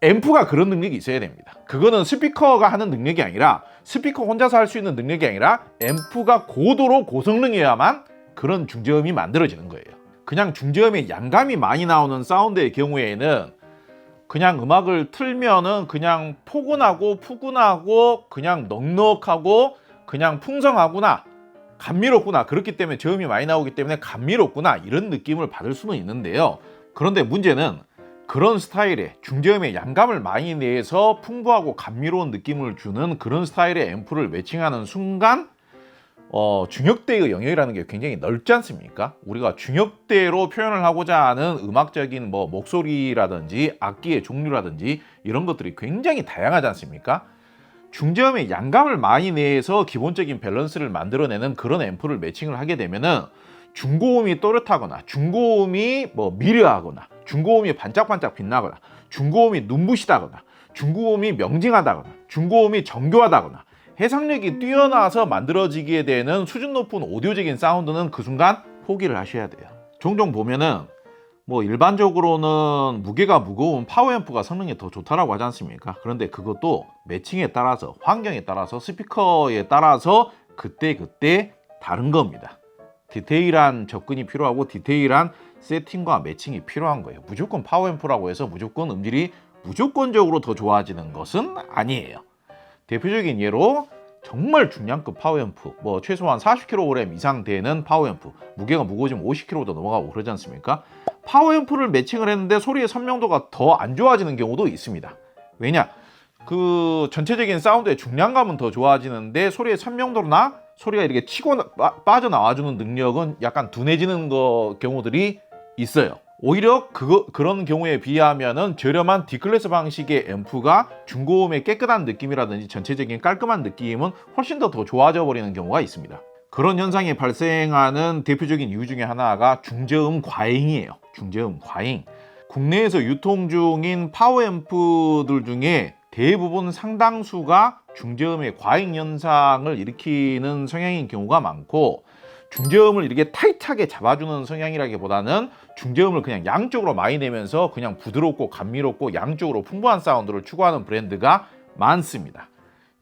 앰프가 그런 능력이 있어야 됩니다. 그거는 스피커가 하는 능력이 아니라, 스피커 혼자서 할 수 있는 능력이 아니라 앰프가 고도로 고성능이어야만 그런 중저음이 만들어지는 거예요. 그냥 중저음에 양감이 많이 나오는 사운드의 경우에는 그냥 음악을 틀면은 그냥 포근하고 푸근하고 그냥 넉넉하고 그냥 풍성하구나, 감미롭구나, 그렇기 때문에 저음이 많이 나오기 때문에 감미롭구나, 이런 느낌을 받을 수는 있는데요. 그런데 문제는 그런 스타일의 중저음의 양감을 많이 내서 풍부하고 감미로운 느낌을 주는 그런 스타일의 앰프를 매칭하는 순간 중역대의 영역이라는 게 굉장히 넓지 않습니까? 우리가 중역대로 표현을 하고자 하는 음악적인 목소리라든지 악기의 종류라든지 이런 것들이 굉장히 다양하지 않습니까? 중저음의 양감을 많이 내서 기본적인 밸런스를 만들어내는 그런 앰프를 매칭을 하게 되면은 중고음이 또렷하거나, 중고음이 미려하거나, 중고음이 반짝반짝 빛나거나, 중고음이 눈부시다거나, 중고음이 명징하다거나, 중고음이 정교하다거나, 해상력이 뛰어나서 만들어지게 되는 수준 높은 오디오적인 사운드는 그 순간 포기를 하셔야 돼요. 종종 보면은 일반적으로는 무게가 무거운 파워앰프가 성능이 더 좋다라고 하지 않습니까? 그런데 그것도 매칭에 따라서, 환경에 따라서, 스피커에 따라서 그때 다른 겁니다. 디테일한 접근이 필요하고 디테일한 세팅과 매칭이 필요한 거예요. 무조건 파워앰프라고 해서 무조건 음질이 무조건적으로 더 좋아지는 것은 아니에요. 대표적인 예로 정말 중량급 파워앰프, 뭐 최소한 40kg 이상 되는 파워앰프, 무게가 무거워지면 50kg도 넘어가고 그러지 않습니까? 파워앰프를 매칭을 했는데 소리의 선명도가 더 안 좋아지는 경우도 있습니다. 왜냐? 그 전체적인 사운드의 중량감은 더 좋아지는데 소리의 선명도나 소리가 이렇게 치고 빠져나와주는 능력은 약간 둔해지는 경우들이 있어요. 오히려 그런 경우에 비하면은 저렴한 D클래스 방식의 앰프가 중고음의 깨끗한 느낌이라든지 전체적인 깔끔한 느낌은 훨씬 더 좋아져 버리는 경우가 있습니다. 그런 현상이 발생하는 대표적인 이유 중에 하나가 중저음 과잉이에요. 중저음 과잉. 국내에서 유통 중인 파워앰프들 중에 대부분 상당수가 중저음의 과잉 현상을 일으키는 성향인 경우가 많고, 중저음을 이렇게 타이트하게 잡아주는 성향이라기보다는 중저음을 그냥 양쪽으로 많이 내면서 그냥 부드럽고 감미롭고 양쪽으로 풍부한 사운드를 추구하는 브랜드가 많습니다.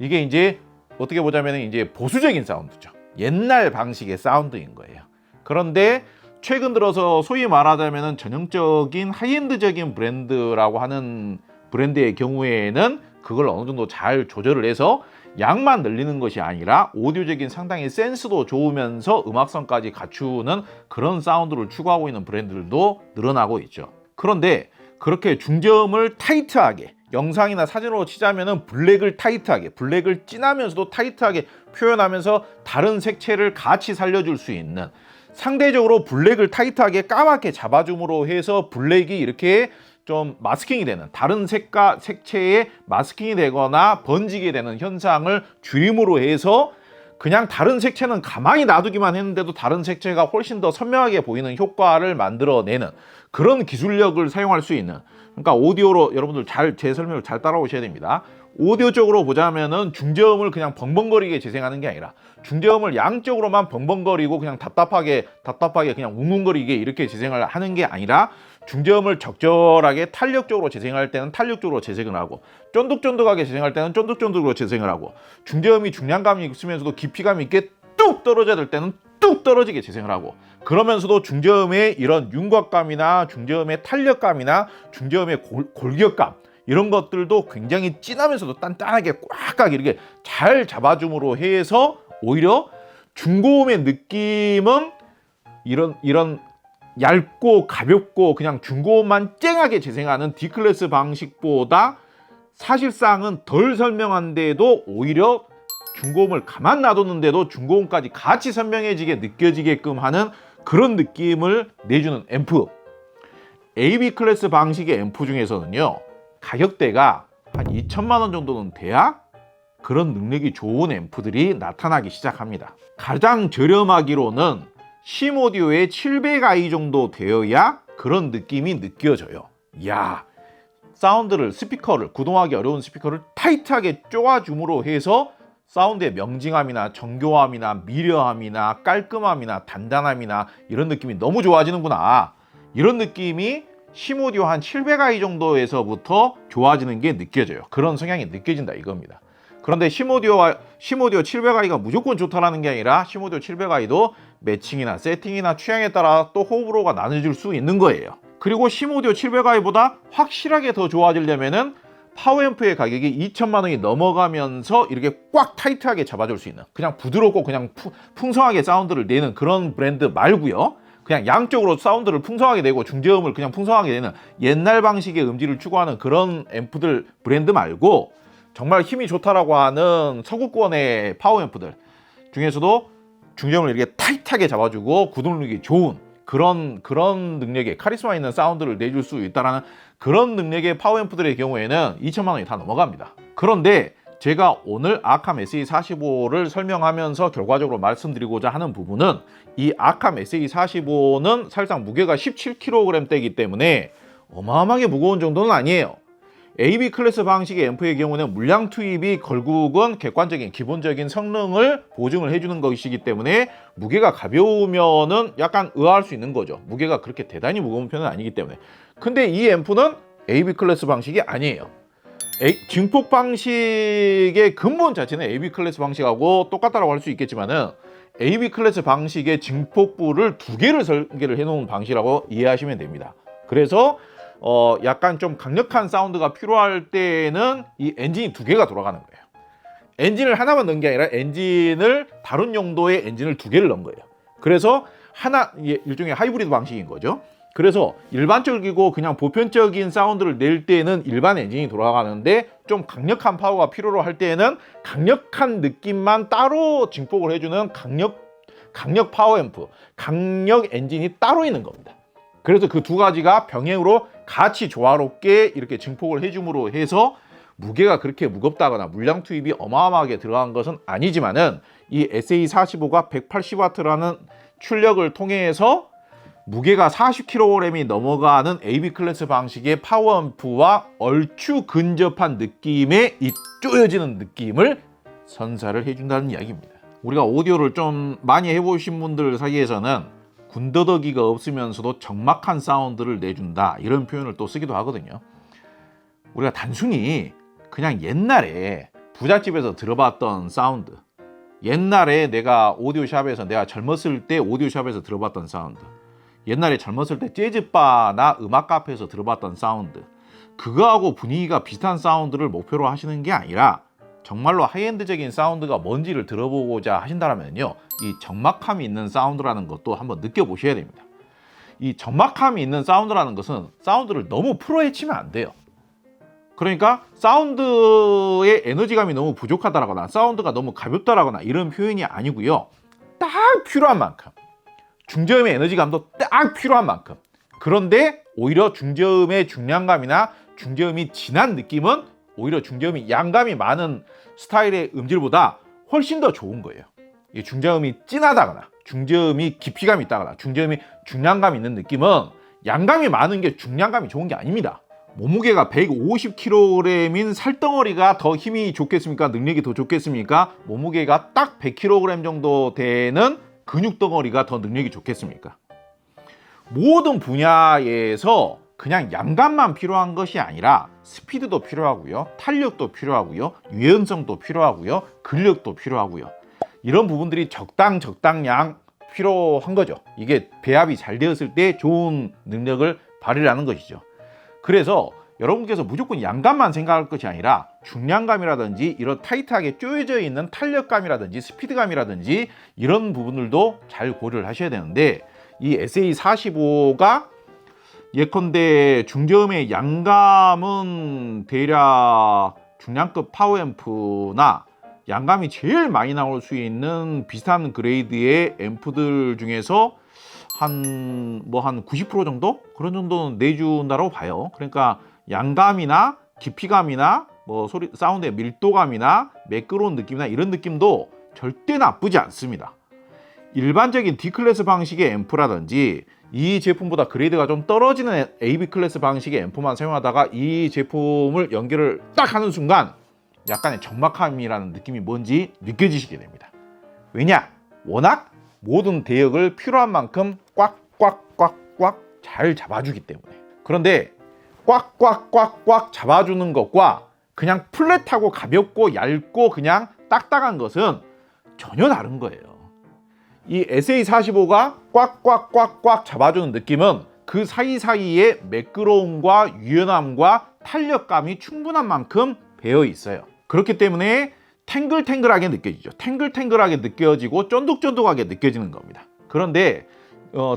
이게 이제 어떻게 보자면 이제 보수적인 사운드죠. 옛날 방식의 사운드인 거예요. 그런데 최근 들어서 소위 말하자면 전형적인 하이엔드적인 브랜드라고 하는 브랜드의 경우에는 그걸 어느 정도 잘 조절을 해서 양만 늘리는 것이 아니라 오디오적인 상당히 센스도 좋으면서 음악성까지 갖추는 그런 사운드를 추구하고 있는 브랜드들도 늘어나고 있죠. 그런데 그렇게 중저음을 타이트하게, 영상이나 사진으로 치자면은 블랙을 타이트하게, 블랙을 진하면서도 타이트하게 표현하면서 다른 색채를 같이 살려줄 수 있는, 상대적으로 블랙을 타이트하게 까맣게 잡아줌으로 해서 블랙이 이렇게 좀 마스킹이 되는, 다른 색채에 마스킹이 되거나 번지게 되는 현상을 줄임으로 해서 그냥 다른 색채는 가만히 놔두기만 했는데도 다른 색채가 훨씬 더 선명하게 보이는 효과를 만들어내는 그런 기술력을 사용할 수 있는, 그러니까 오디오로 여러분들 제 설명을 잘 따라오셔야 됩니다. 오디오 쪽으로 보자면은 중저음을 그냥 벙벙거리게 재생하는 게 아니라 중저음을 양쪽으로만 벙벙거리고 그냥 답답하게 그냥 웅웅거리게 이렇게 재생을 하는 게 아니라 중저음을 적절하게 탄력적으로 재생할 때는 탄력적으로 재생을 하고, 쫀득쫀득하게 재생할 때는 쫀득쫀득으로 재생을 하고, 중저음이 중량감이 있으면서도 깊이감 있게 뚝 떨어져야 될 때는 뚝 떨어지게 재생을 하고, 그러면서도 중저음의 이런 윤곽감이나 중저음의 탄력감이나 중저음의 골격감, 이런 것들도 굉장히 진하면서도 단단하게 꽉꽉 이렇게 잘 잡아줌으로 해서 오히려 중고음의 느낌은 이런 얇고 가볍고 그냥 중고음만 쨍하게 재생하는 D클래스 방식보다 사실상은 덜 설명한데도 오히려 중고음을 가만 놔뒀는데도 중고음까지 같이 선명해지게 느껴지게끔 하는 그런 느낌을 내주는 앰프. AB 클래스 방식의 앰프 중에서는요, 가격대가 한 2천만 원 정도는 돼야 그런 능력이 좋은 앰프들이 나타나기 시작합니다. 가장 저렴하기로는 심오디오의 700i 정도 되어야 그런 느낌이 느껴져요. 이야, 사운드를, 스피커를, 구동하기 어려운 스피커를 타이트하게 쪼아줌으로 해서 사운드의 명징함이나 정교함이나 미려함이나 깔끔함이나 단단함이나 이런 느낌이 너무 좋아지는구나, 이런 느낌이 심오디오 한 700i 정도에서부터 좋아지는 게 느껴져요. 그런 성향이 느껴진다 이겁니다. 그런데 심오디오 700i가 무조건 좋다라는 게 아니라 심오디오 700i도 매칭이나 세팅이나 취향에 따라 또 호불호가 나눠질 수 있는 거예요. 그리고 심오디오 700i보다 확실하게 더 좋아지려면은 파워앰프의 가격이 2천만 원이 넘어가면서 이렇게 꽉 타이트하게 잡아줄 수 있는, 그냥 부드럽고 그냥 풍성하게 사운드를 내는 그런 브랜드 말고요, 그냥 양쪽으로 사운드를 풍성하게 내고 중저음을 그냥 풍성하게 내는 옛날 방식의 음질을 추구하는 그런 앰프들 브랜드 말고, 정말 힘이 좋다라고 하는 서구권의 파워앰프들 중에서도 중저음을 이렇게 타이트하게 잡아주고 구동력이 좋은 그런 능력의 카리스마 있는 사운드를 내줄 수 있다라는 그런 능력의 파워앰프들의 경우에는 2천만 원이 다 넘어갑니다. 그런데 제가 오늘 아캄 SE45를 설명하면서 결과적으로 말씀드리고자 하는 부분은, 이 아캄 SE45는 사실상 무게가 17kg대이기 때문에 어마어마하게 무거운 정도는 아니에요. AB 클래스 방식의 앰프의 경우는 물량 투입이 결국은 객관적인 기본적인 성능을 보증을 해주는 것이기 때문에 무게가 가벼우면은 약간 의아할 수 있는 거죠. 무게가 그렇게 대단히 무거운 편은 아니기 때문에. 근데 이 앰프는 AB 클래스 방식이 아니에요. 증폭 방식의 근본 자체는 AB 클래스 방식하고 똑같다고 할 수 있겠지만은 AB 클래스 방식의 증폭부를 두 개를 설계를 해놓은 방식이라고 이해하시면 됩니다. 그래서 약간 좀 강력한 사운드가 필요할 때는 이 엔진이 두 개가 돌아가는 거예요. 엔진을 하나만 넣은 게 아니라 엔진을 다른 용도의 엔진을 두 개를 넣은 거예요. 그래서 하나 일종의 하이브리드 방식인 거죠. 그래서 일반적이고 그냥 보편적인 사운드를 낼 때는 일반 엔진이 돌아가는데 좀 강력한 파워가 필요로 할 때는 강력한 느낌만 따로 증폭을 해주는 강력 파워 앰프, 강력 엔진이 따로 있는 겁니다. 그래서 그 두 가지가 병행으로 같이 조화롭게 이렇게 증폭을 해줌으로 해서 무게가 그렇게 무겁다거나 물량 투입이 어마어마하게 들어간 것은 아니지만은 이 SA45가 180W라는 출력을 통해서 무게가 40kg이 넘어가는 AB 클래스 방식의 파워앰프와 얼추 근접한 느낌의 이 쪼여지는 느낌을 선사를 해준다는 이야기입니다. 우리가 오디오를 좀 많이 해보신 분들 사이에서는 군더더기가 없으면서도 적막한 사운드를 내준다 이런 표현을 또 쓰기도 하거든요. 우리가 단순히 그냥 옛날에 부잣집에서 들어봤던 사운드, 옛날에 내가 오디오샵에서 내가 젊었을 때 오디오샵에서 들어봤던 사운드, 옛날에 젊었을 때 재즈바나 음악 카페에서 들어봤던 사운드, 그거하고 분위기가 비슷한 사운드를 목표로 하시는 게 아니라 정말로 하이엔드적인 사운드가 뭔지를 들어보고자 하신다면요, 이 적막함이 있는 사운드라는 것도 한번 느껴보셔야 됩니다. 이 적막함이 있는 사운드라는 것은 사운드를 너무 풀어헤치면 안 돼요. 그러니까 사운드의 에너지감이 너무 부족하다거나 사운드가 너무 가볍다거나 이런 표현이 아니고요, 딱 필요한 만큼, 중저음의 에너지감도 딱 필요한 만큼, 그런데 오히려 중저음의 중량감이나 중저음이 진한 느낌은 오히려 중저음이 양감이 많은 스타일의 음질보다 훨씬 더 좋은 거예요. 이 중저음이 진하다거나 중저음이 깊이감이 있다거나 중저음이 중량감이 있는 느낌은 양감이 많은 게 중량감이 좋은 게 아닙니다. 몸무게가 150kg인 살덩어리가 더 힘이 좋겠습니까? 능력이 더 좋겠습니까? 몸무게가 딱 100kg 정도 되는 근육 덩어리가 더 능력이 좋겠습니까? 모든 분야에서 그냥 양감만 필요한 것이 아니라 스피드도 필요하고요, 탄력도 필요하고요, 유연성도 필요하고요, 근력도 필요하고요. 이런 부분들이 적당량 필요한 거죠. 이게 배합이 잘 되었을 때 좋은 능력을 발휘하는 것이죠. 그래서 여러분께서 무조건 양감만 생각할 것이 아니라 중량감이라든지 이런 타이트하게 쪼여져 있는 탄력감이라든지 스피드감이라든지 이런 부분들도 잘 고려를 하셔야 되는데, 이 SA45가 예컨대 중저음의 양감은 대략 중량급 파워앰프나 양감이 제일 많이 나올 수 있는 비슷한 그레이드의 앰프들 중에서 한 90% 정도? 그런 정도는 내준다고 봐요. 그러니까 양감이나 깊이감이나 사운드의 밀도감이나 매끄러운 느낌이나 이런 느낌도 절대 나쁘지 않습니다. 일반적인 D클래스 방식의 앰프라든지 이 제품보다 그레이드가 좀 떨어지는 AB 클래스 방식의 앰프만 사용하다가 이 제품을 연결을 딱 하는 순간 약간의 적막함이라는 느낌이 뭔지 느껴지시게 됩니다. 왜냐? 워낙 모든 대역을 필요한 만큼 꽉꽉꽉꽉 잘 잡아주기 때문에. 그런데 꽉꽉꽉꽉 잡아주는 것과 그냥 플랫하고 가볍고 얇고 그냥 딱딱한 것은 전혀 다른 거예요. 이 SA45가 꽉꽉꽉꽉 잡아주는 느낌은 그 사이사이에 매끄러움과 유연함과 탄력감이 충분한 만큼 배어 있어요. 그렇기 때문에 탱글탱글하게 느껴지죠. 탱글탱글하게 느껴지고 쫀득쫀득하게 느껴지는 겁니다. 그런데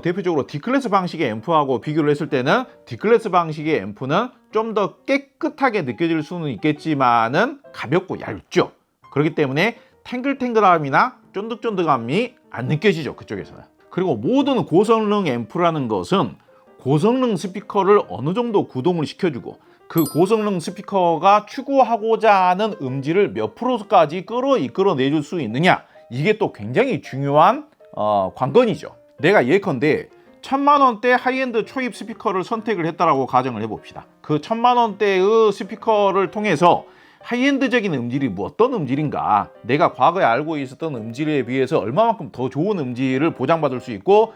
대표적으로 D클래스 방식의 앰프하고 비교를 했을 때는 D클래스 방식의 앰프는 좀 더 깨끗하게 느껴질 수는 있겠지만은 가볍고 얇죠. 그렇기 때문에 탱글탱글함이나 쫀득쫀득함이 안 느껴지죠, 그쪽에서는. 그리고 모든 고성능 앰프라는 것은 고성능 스피커를 어느 정도 구동을 시켜주고 그 고성능 스피커가 추구하고자 하는 음질을 몇 프로까지 이끌어내줄 수 있느냐, 이게 또 굉장히 중요한 관건이죠. 내가 예컨대 1000만원대 하이엔드 초입 스피커를 선택을 했다라고 가정을 해봅시다. 그 1000만원대의 스피커를 통해서 하이엔드적인 음질이 어떤 음질인가, 내가 과거에 알고 있었던 음질에 비해서 얼마만큼 더 좋은 음질을 보장받을 수 있고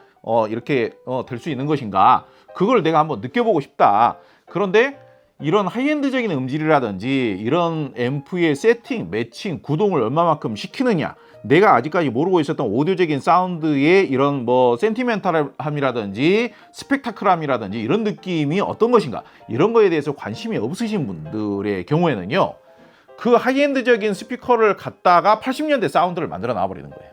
이렇게 될 수 있는 것인가, 그걸 내가 한번 느껴보고 싶다. 그런데 이런 하이엔드적인 음질이라든지 이런 앰프의 세팅, 매칭, 구동을 얼마만큼 시키느냐, 내가 아직까지 모르고 있었던 오디오적인 사운드의 이런 뭐 센티멘탈함이라든지 스펙타클함이라든지 이런 느낌이 어떤 것인가, 이런 거에 대해서 관심이 없으신 분들의 경우에는요, 그 하이엔드적인 스피커를 갖다가 80년대 사운드를 만들어 놔버리는 거예요.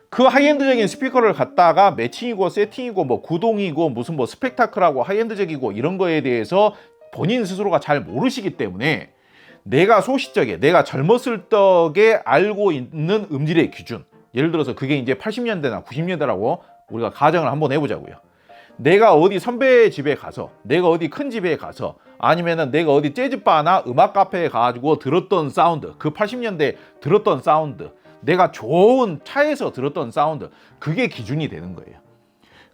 그 하이엔드적인 스피커를 갖다가 매칭이고 세팅이고 뭐 구동이고 무슨 뭐 스펙타클하고 하이엔드적이고 이런 거에 대해서 본인 스스로가 잘 모르시기 때문에 내가 소시적에, 내가 젊었을 적에 알고 있는 음질의 기준, 예를 들어서 그게 이제 80년대나 90년대라고 우리가 가정을 한번 해보자고요. 내가 어디 선배 집에 가서, 내가 어디 큰 집에 가서, 아니면은 내가 어디 재즈바나 음악 카페에 가가지고 들었던 사운드, 그 80년대 들었던 사운드, 내가 좋은 차에서 들었던 사운드, 그게 기준이 되는 거예요.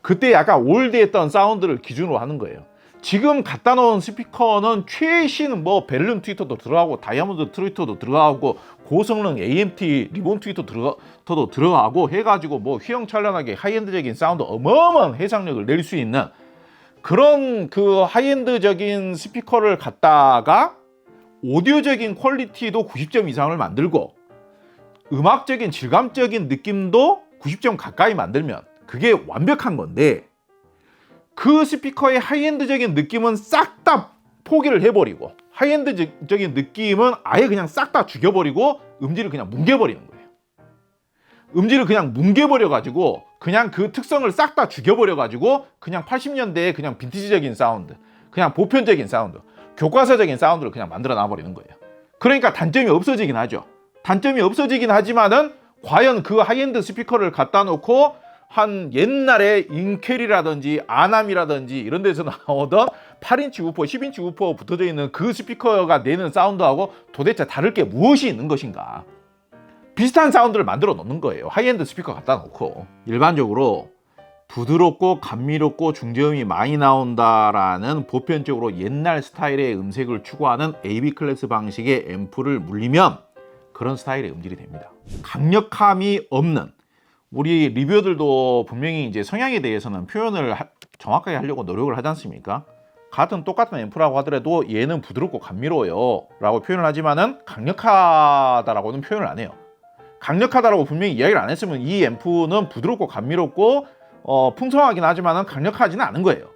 그때 약간 올드했던 사운드를 기준으로 하는 거예요. 지금 갖다 놓은 스피커는 최신 뭐 벨룸 트위터도 들어가고 다이아몬드 트위터도 들어가고 고성능 AMT 리본 트위터도 들어가고 해가지고 뭐 휘황찬란하게 하이엔드적인 사운드, 어마어마한 해상력을 낼 수 있는 그런 그 하이엔드적인 스피커를 갖다가 오디오적인 퀄리티도 90점 이상을 만들고 음악적인 질감적인 느낌도 90점 가까이 만들면 그게 완벽한 건데, 그 스피커의 하이엔드적인 느낌은 싹 다 포기를 해버리고 하이엔드적인 느낌은 아예 그냥 싹 다 죽여버리고 음질을 그냥 뭉개버리는 거예요. 음질을 그냥 뭉개버려가지고 그냥 그 특성을 싹 다 죽여버려가지고 그냥 80년대에 그냥 빈티지적인 사운드, 그냥 보편적인 사운드, 교과서적인 사운드를 그냥 만들어 놔버리는 거예요. 그러니까 단점이 없어지긴 하죠. 단점이 없어지긴 하지만은 과연 그 하이엔드 스피커를 갖다 놓고 한 옛날에 인켈이라든지 아남이라든지 이런 데서 나오던 8인치 우퍼, 10인치 우퍼 붙어져 있는 그 스피커가 내는 사운드하고 도대체 다를 게 무엇이 있는 것인가? 비슷한 사운드를 만들어 놓는 거예요. 하이엔드 스피커 갖다 놓고. 일반적으로 부드럽고 감미롭고 중저음이 많이 나온다라는 보편적으로 옛날 스타일의 음색을 추구하는 AB 클래스 방식의 앰프를 물리면 그런 스타일의 음질이 됩니다. 강력함이 없는, 우리 리뷰어들도 분명히 이제 성향에 대해서는 표현을 정확하게 하려고 노력을 하지 않습니까? 같은 똑같은 앰프라고 하더라도 얘는 부드럽고 감미로워요 라고 표현을 하지만은 강력하다라고는 표현을 안 해요. 강력하다라고 분명히 이야기를 안 했으면 이 앰프는 부드럽고 감미롭고 풍성하긴 하지만은 강력하지는 않은 거예요.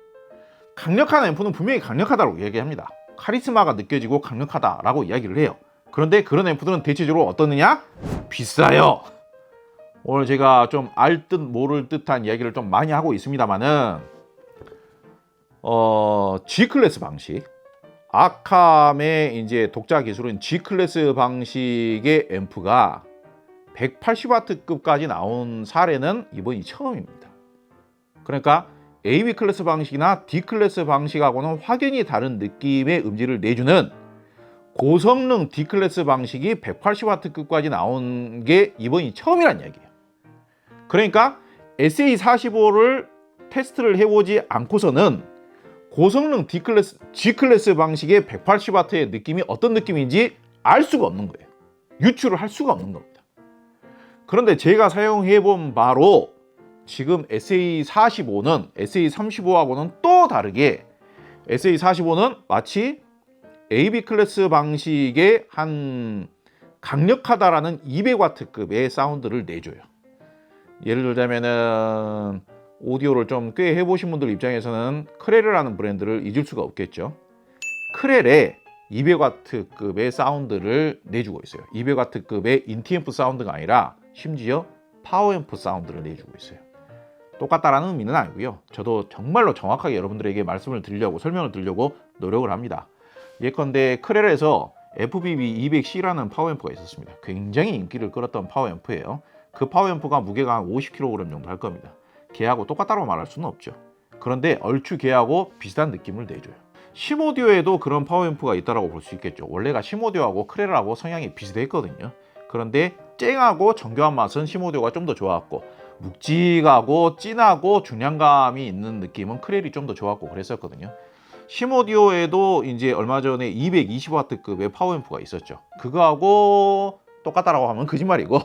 강력한 앰프는 분명히 강력하다고 이야기합니다. 카리스마가 느껴지고 강력하다라고 이야기를 해요. 그런데 그런 앰프들은 대체적으로 어떠느냐? 비싸요. 오늘 제가 좀 알 듯 모를 듯한 이야기를 좀 많이 하고 있습니다만은 G클래스 방식, 아캄의 이제 독자 기술은 G클래스 방식의 앰프가 180W급까지 나온 사례는 이번이 처음입니다. 그러니까 AB 클래스 방식이나 D 클래스 방식하고는 확연히 다른 느낌의 음질을 내주는 고성능 D 클래스 방식이 180W급까지 나온 게 이번이 처음이란 이야기예요. 그러니까 SA45를 테스트를 해보지 않고서는 고성능 G 클래스 방식의 180W의 느낌이 어떤 느낌인지 알 수가 없는 거예요. 유추를 할 수가 없는 겁니다. 그런데 제가 사용해본 바로 지금 SA45는 SA35하고는 또 다르게 SA45는 마치 AB 클래스 방식의 한 강력하다라는 200W급의 사운드를 내줘요. 예를 들자면은 오디오를 좀 꽤 해보신 분들 입장에서는 크렐이라는 브랜드를 잊을 수가 없겠죠. 크렐의 200W급의 사운드를 내주고 있어요. 200W급의 인티앰프 사운드가 아니라 심지어 파워앰프 사운드를 내주고 있어요. 똑같다라는 의미는 아니고요. 저도 정말로 정확하게 여러분들에게 말씀을 드리려고, 설명을 드리려고 노력을 합니다. 예컨대 크렐에서 FBB200C라는 파워앰프가 있었습니다. 굉장히 인기를 끌었던 파워앰프예요. 그 파워앰프가 무게가 한 50kg 정도 할 겁니다. 걔하고 똑같다고 말할 수는 없죠. 그런데 얼추 걔하고 비슷한 느낌을 내줘요. 심오디오에도 그런 파워앰프가 있다고 볼 수 있겠죠. 원래가 심오디오하고 크렐하고 성향이 비슷했거든요. 그런데 쨍하고 정교한 맛은 심오디오가 좀 더 좋았고, 묵직하고 진하고 중량감이 있는 느낌은 크렐이 좀 더 좋았고 그랬었거든요. 심오디오에도 이제 얼마 전에 220W급의 파워앰프가 있었죠. 그거하고 똑같다라고 하면 거짓말이고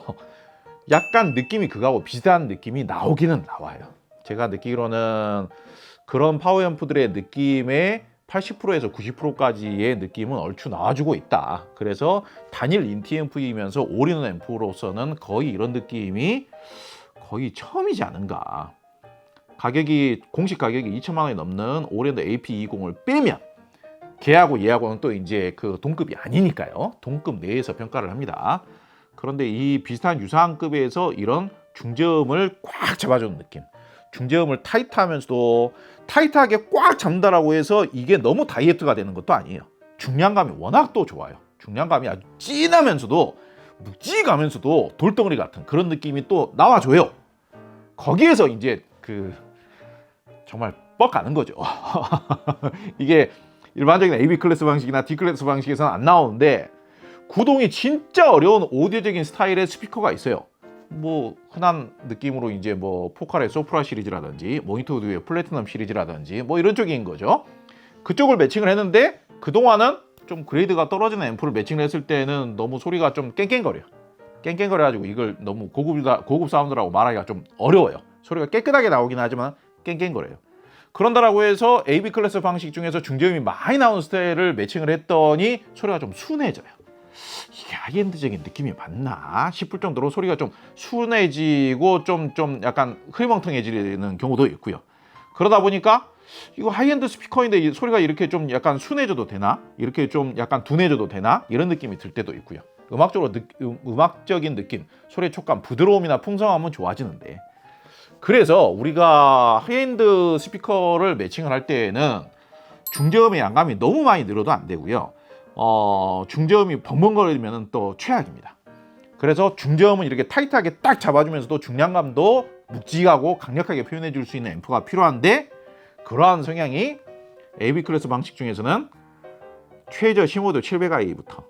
약간 느낌이 그거하고 비슷한 느낌이 나오기는 나와요. 제가 느끼기로는 그런 파워앰프들의 느낌의 80%에서 90%까지의 느낌은 얼추 나와주고 있다. 그래서 단일 인티 앰프이면서 올인원 앰프로서는 거의 이런 느낌이 거의 처음이지 않은가. 가격이 공식 가격이 2천만 원이 넘는 올인원 AP20을 빼면 걔하고 얘하고는 또 이제 그 동급이 아니니까요. 동급 내에서 평가를 합니다. 그런데 이 비슷한 유사한 급에서 이런 중저음을 꽉 잡아주는 느낌. 중저음을 타이트하면서도 타이트하게 꽉 잡는다라고 해서 이게 너무 다이어트가 되는 것도 아니에요. 중량감이 워낙 또 좋아요. 중량감이 아주 진하면서도 묵직하면서도 돌덩어리 같은 그런 느낌이 또 나와줘요. 거기에서 이제 그 정말 뻑 가는 거죠. 이게 일반적인 AB 클래스 방식이나 D 클래스 방식에서는 안 나오는데 구동이 진짜 어려운 오디오적인 스타일의 스피커가 있어요. 뭐 흔한 느낌으로 이제 뭐 포칼의 소프라 시리즈라든지 모니터 오디오의 플래티넘 시리즈라든지 뭐 이런 쪽인 거죠. 그쪽을 매칭을 했는데 그동안은 좀 그레이드가 떨어지는 앰프를 매칭을 했을 때는 너무 소리가 좀 깽깽거려. 깽깽거려가지고 이걸 너무 고급 사운드라고 말하기가 좀 어려워요. 소리가 깨끗하게 나오긴 하지만 깽깽거려요. 그런다라고 해서 AB 클래스 방식 중에서 중저음이 많이 나오는 스타일을 매칭을 했더니 소리가 좀 순해져요. 이게 하이엔드적인 느낌이 맞나 싶을 정도로 소리가 좀 순해지고 좀 약간 흐리멍텅해지는 경우도 있고요. 그러다 보니까 이거 하이엔드 스피커인데 이 소리가 이렇게 좀 약간 순해져도 되나? 이렇게 좀 약간 둔해져도 되나? 이런 느낌이 들 때도 있고요. 음악적으로 음악적인 느낌, 소리의 촉감, 부드러움이나 풍성함은 좋아지는데 그래서 우리가 하이엔드 스피커를 매칭을 할 때에는 중저음의 양감이 너무 많이 늘어도 안 되고요. 중저음이 벙벙거리면 또 최악입니다. 그래서 중저음은 이렇게 타이트하게 딱 잡아주면서도 중량감도 묵직하고 강력하게 표현해 줄 수 있는 앰프가 필요한데 그러한 성향이 AB 클래스 방식 중에서는 최저 시모드 700i부터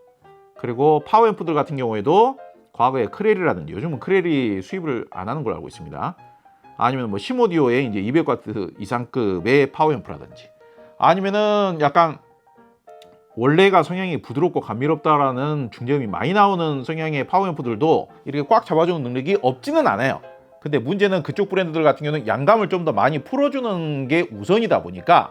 그리고 파워 앰프들 같은 경우에도 과거에 크렐이라든지 요즘은 크렐이 수입을 안 하는 걸 알고 있습니다. 아니면 뭐 시모디오의 이제 200W 이상급의 파워 앰프라든지 아니면은 약간 원래가 성향이 부드럽고 감미롭다라는 중저음이 많이 나오는 성향의 파워 앰프들도 이렇게 꽉 잡아주는 능력이 없지는 않아요. 근데 문제는 그쪽 브랜드들 같은 경우는 양감을 좀 더 많이 풀어주는 게 우선이다 보니까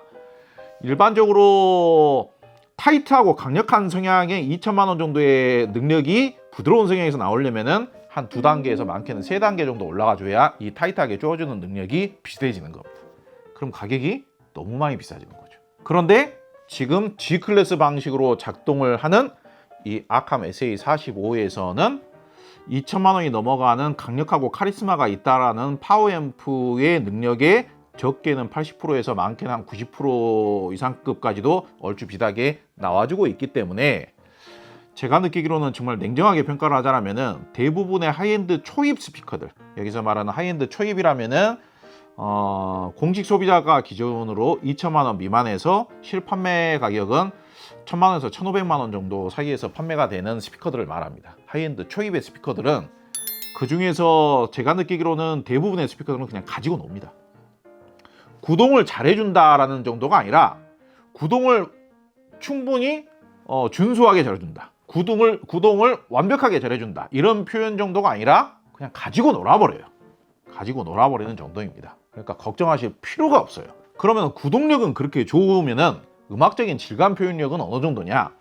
일반적으로 타이트하고 강력한 성향의 2천만 원 정도의 능력이 부드러운 성향에서 나오려면은 한 2단계에서 많게는 3단계 정도 올라가줘야 이 타이트하게 쪼아주는 능력이 비슷해지는 겁니다. 그럼 가격이 너무 많이 비싸지는 거죠. 그런데 지금 G클래스 방식으로 작동을 하는 이 아캄 SA45에서는 2천만 원이 넘어가는 강력하고 카리스마가 있다라는 파워앰프의 능력에 적게는 80%에서 많게는 한 90% 이상급까지도 얼추 비슷하게 나와주고 있기 때문에 제가 느끼기로는 정말 냉정하게 평가를 하자면은 대부분의 하이엔드 초입 스피커들, 여기서 말하는 하이엔드 초입이라면은 공식 소비자가 기준으로 2천만 원 미만에서 실판매 가격은 1,000만 원에서 1,500만 원 정도 사이에서 판매가 되는 스피커들을 말합니다. 하이엔드 초입의 스피커들은 그 중에서 제가 느끼기로는 대부분의 스피커들은 그냥 가지고 놉니다. 구동을 잘해준다라는 정도가 아니라 구동을 충분히 준수하게 잘해준다. 구동을 완벽하게 잘해준다. 이런 표현 정도가 아니라 그냥 가지고 놀아버려요. 가지고 놀아버리는 정도입니다. 그러니까 걱정하실 필요가 없어요. 그러면 구동력은 그렇게 좋으면은 음악적인 질감 표현력은 어느 정도냐?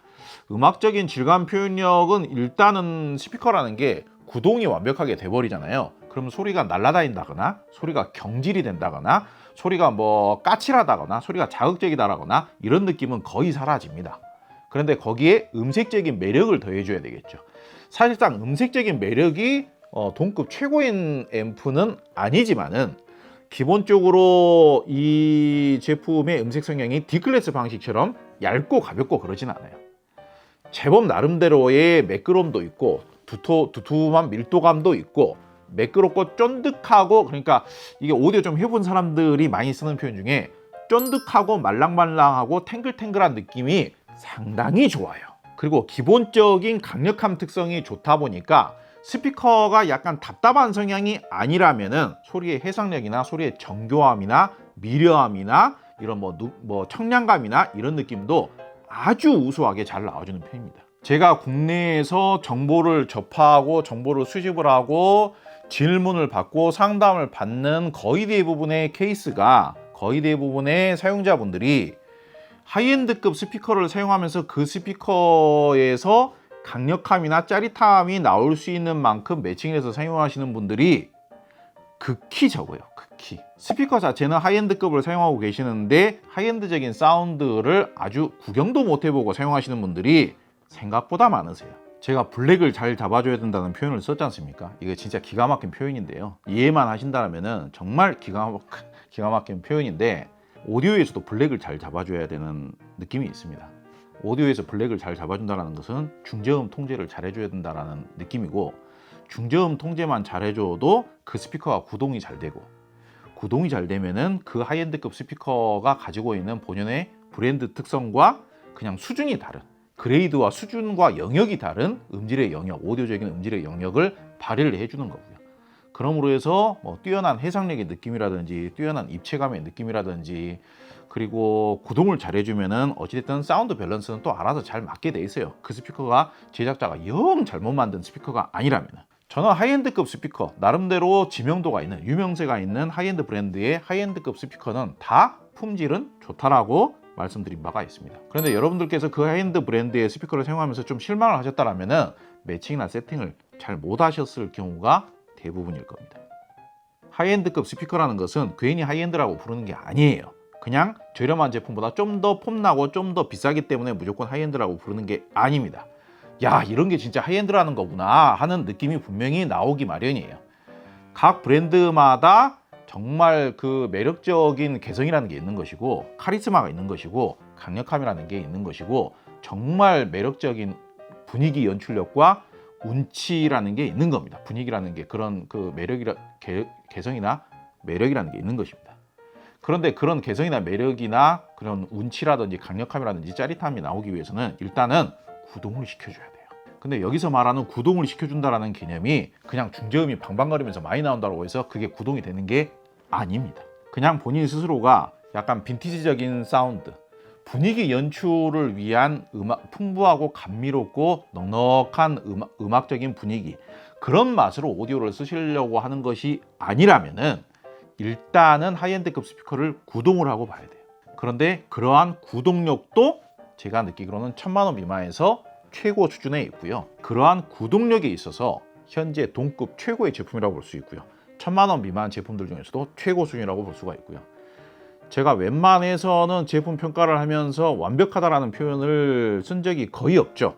음악적인 질감 표현력은 일단은 스피커라는 게 구동이 완벽하게 돼버리잖아요. 그러면 소리가 날아다닌다거나 소리가 경질이 된다거나 소리가 뭐 까칠하다거나 소리가 자극적이다라거나 이런 느낌은 거의 사라집니다. 그런데 거기에 음색적인 매력을 더해줘야 되겠죠. 사실상 음색적인 매력이 동급 최고인 앰프는 아니지만은 기본적으로 이 제품의 음색 성향이 D클래스 방식처럼 얇고 가볍고 그러진 않아요. 제법 나름대로의 매끄러움도 있고 두툼한 밀도감도 있고 매끄럽고 쫀득하고, 그러니까 이게 오디오 좀 해본 사람들이 많이 쓰는 표현 중에 쫀득하고 말랑말랑하고 탱글탱글한 느낌이 상당히 좋아요. 그리고 기본적인 강력함 특성이 좋다 보니까 스피커가 약간 답답한 성향이 아니라면은 소리의 해상력이나 소리의 정교함이나 미려함이나 이런 뭐 청량감이나 이런 느낌도 아주 우수하게 잘 나와주는 편입니다. 제가 국내에서 정보를 접하고 정보를 수집을 하고 질문을 받고 상담을 받는 거의 대부분의 케이스가, 거의 대부분의 사용자분들이 하이엔드급 스피커를 사용하면서 그 스피커에서 강력함이나 짜릿함이 나올 수 있는 만큼 매칭해서 사용하시는 분들이 극히 적어요. 극히. 스피커 자체는 하이엔드급을 사용하고 계시는데 하이엔드적인 사운드를 아주 구경도 못 해보고 사용하시는 분들이 생각보다 많으세요. 제가 블랙을 잘 잡아줘야 된다는 표현을 썼지 않습니까? 이게 진짜 기가 막힌 표현인데요. 이해만 하신다면 정말 기가 막힌 표현인데 오디오에서도 블랙을 잘 잡아줘야 되는 느낌이 있습니다. 오디오에서 블랙을 잘 잡아준다는 것은 중저음 통제를 잘 해줘야 된다는 느낌이고, 중저음 통제만 잘 해줘도 그 스피커가 구동이 잘 되고, 구동이 잘 되면은 그 하이엔드급 스피커가 가지고 있는 본연의 브랜드 특성과 그냥 수준이 다른, 그레이드와 수준과 영역이 다른 음질의 영역, 오디오적인 음질의 영역을 발휘를 해주는 거고요. 그러므로 해서 뭐 뛰어난 해상력의 느낌이라든지 뛰어난 입체감의 느낌이라든지, 그리고 구동을 잘 해주면은 어찌됐든 사운드 밸런스는 또 알아서 잘 맞게 돼 있어요. 그 스피커가 제작자가 영 잘못 만든 스피커가 아니라면. 저는 하이엔드급 스피커, 나름대로 지명도가 있는, 유명세가 있는 하이엔드 브랜드의 하이엔드급 스피커는 다 품질은 좋다라고 말씀드린 바가 있습니다. 그런데 여러분들께서 그 하이엔드 브랜드의 스피커를 사용하면서 좀 실망을 하셨다면 매칭이나 세팅을 잘 못 하셨을 경우가 대부분일 겁니다. 하이엔드급 스피커라는 것은 괜히 하이엔드라고 부르는 게 아니에요. 그냥 저렴한 제품보다 좀 더 폼나고 좀 더 비싸기 때문에 무조건 하이엔드라고 부르는 게 아닙니다. 야, 이런 게 진짜 하이엔드라는 거구나 하는 느낌이 분명히 나오기 마련이에요. 각 브랜드마다 정말 그 매력적인 개성이라는 게 있는 것이고, 카리스마가 있는 것이고, 강력함이라는 게 있는 것이고, 정말 매력적인 분위기 연출력과 운치라는 게 있는 겁니다. 분위기라는 게 그런 그 개성이나 매력이라는 게 있는 것입니다. 그런데 그런 개성이나 매력이나 그런 운치라든지 강력함이라든지 짜릿함이 나오기 위해서는 일단은 구동을 시켜줘야 돼요. 근데 여기서 말하는 구동을 시켜준다라는 개념이 그냥 중저음이 방방거리면서 많이 나온다고 해서 그게 구동이 되는 게 아닙니다. 그냥 본인 스스로가 약간 빈티지적인 사운드, 분위기 연출을 위한 풍부하고 감미롭고 넉넉한 음악적인 분위기, 그런 맛으로 오디오를 쓰시려고 하는 것이 아니라면은 일단은 하이엔드급 스피커를 구동을 하고 봐야 돼요. 그런데 그러한 구동력도 제가 느끼기로는 1000만 원 미만에서 최고 수준에 있고요. 그러한 구동력에 있어서 현재 동급 최고의 제품이라고 볼 수 있고요. 1000만 원 미만 제품들 중에서도 최고 수준이라고 볼 수가 있고요. 제가 웬만해서는 제품 평가를 하면서 완벽하다라는 표현을 쓴 적이 거의 없죠.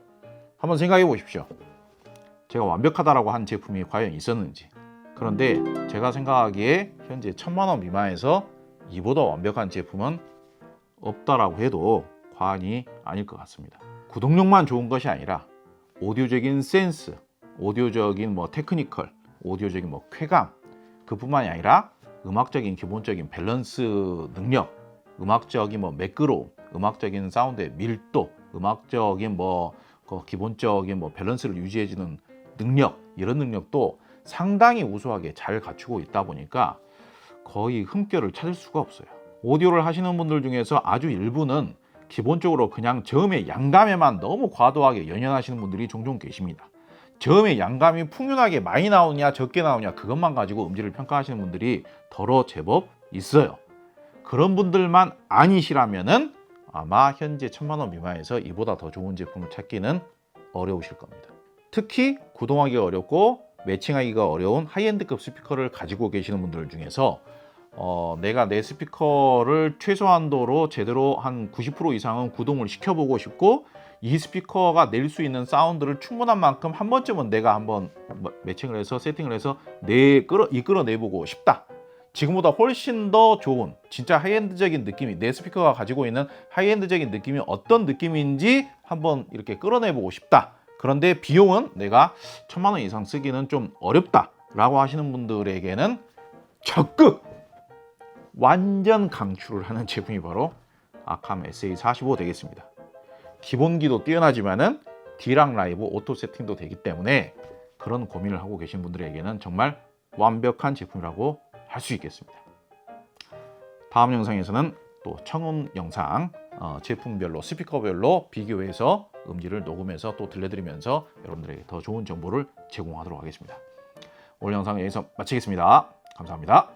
한번 생각해 보십시오. 제가 완벽하다라고 한 제품이 과연 있었는지. 그런데 제가 생각하기에 현재 1000만 원 미만에서 이보다 완벽한 제품은 없다라고 해도 과언이 아닐 것 같습니다. 구동력만 좋은 것이 아니라 오디오적인 센스, 오디오적인 테크니컬, 오디오적인 쾌감, 그뿐만이 아니라 음악적인 기본적인 밸런스 능력, 음악적인 매끄러움, 음악적인 사운드의 밀도, 음악적인 기본적인 밸런스를 유지해주는 능력, 이런 능력도 상당히 우수하게 잘 갖추고 있다 보니까 거의 흠결을 찾을 수가 없어요. 오디오를 하시는 분들 중에서 아주 일부는 기본적으로 그냥 저음의 양감에만 너무 과도하게 연연하시는 분들이 종종 계십니다. 저음의 양감이 풍요하게 많이 나오냐 적게 나오냐 그것만 가지고 음질을 평가하시는 분들이 더러 제법 있어요. 그런 분들만 아니시라면은 아마 현재 1000만 원 미만에서 이보다 더 좋은 제품을 찾기는 어려우실 겁니다. 특히 구동하기가 어렵고 매칭하기가 어려운 하이엔드급 스피커를 가지고 계시는 분들 중에서 내가 내 스피커를 최소한도로 제대로 한 90% 이상은 구동을 시켜보고 싶고, 이 스피커가 낼 수 있는 사운드를 충분한 만큼 한 번쯤은 내가 한번 매칭을 해서 세팅을 해서 이끌어내보고 싶다. 지금보다 훨씬 더 좋은 진짜 하이엔드적인 느낌이, 내 스피커가 가지고 있는 하이엔드적인 느낌이 어떤 느낌인지 한번 이렇게 끌어내보고 싶다. 그런데 비용은 내가 1000만 원 이상 쓰기는 좀 어렵다 라고 하시는 분들에게는 적극 완전 강추를 하는 제품이 바로 아캄 SA45 되겠습니다. 기본기도 뛰어나지만은 D랑 라이브 오토 세팅도 되기 때문에 그런 고민을 하고 계신 분들에게는 정말 완벽한 제품이라고 할 수 있겠습니다. 다음 영상에서는 또 청음 영상 제품별로 스피커별로 비교해서 음질을 녹음해서 또 들려드리면서 여러분들에게 더 좋은 정보를 제공하도록 하겠습니다. 오늘 영상 여기서 마치겠습니다. 감사합니다.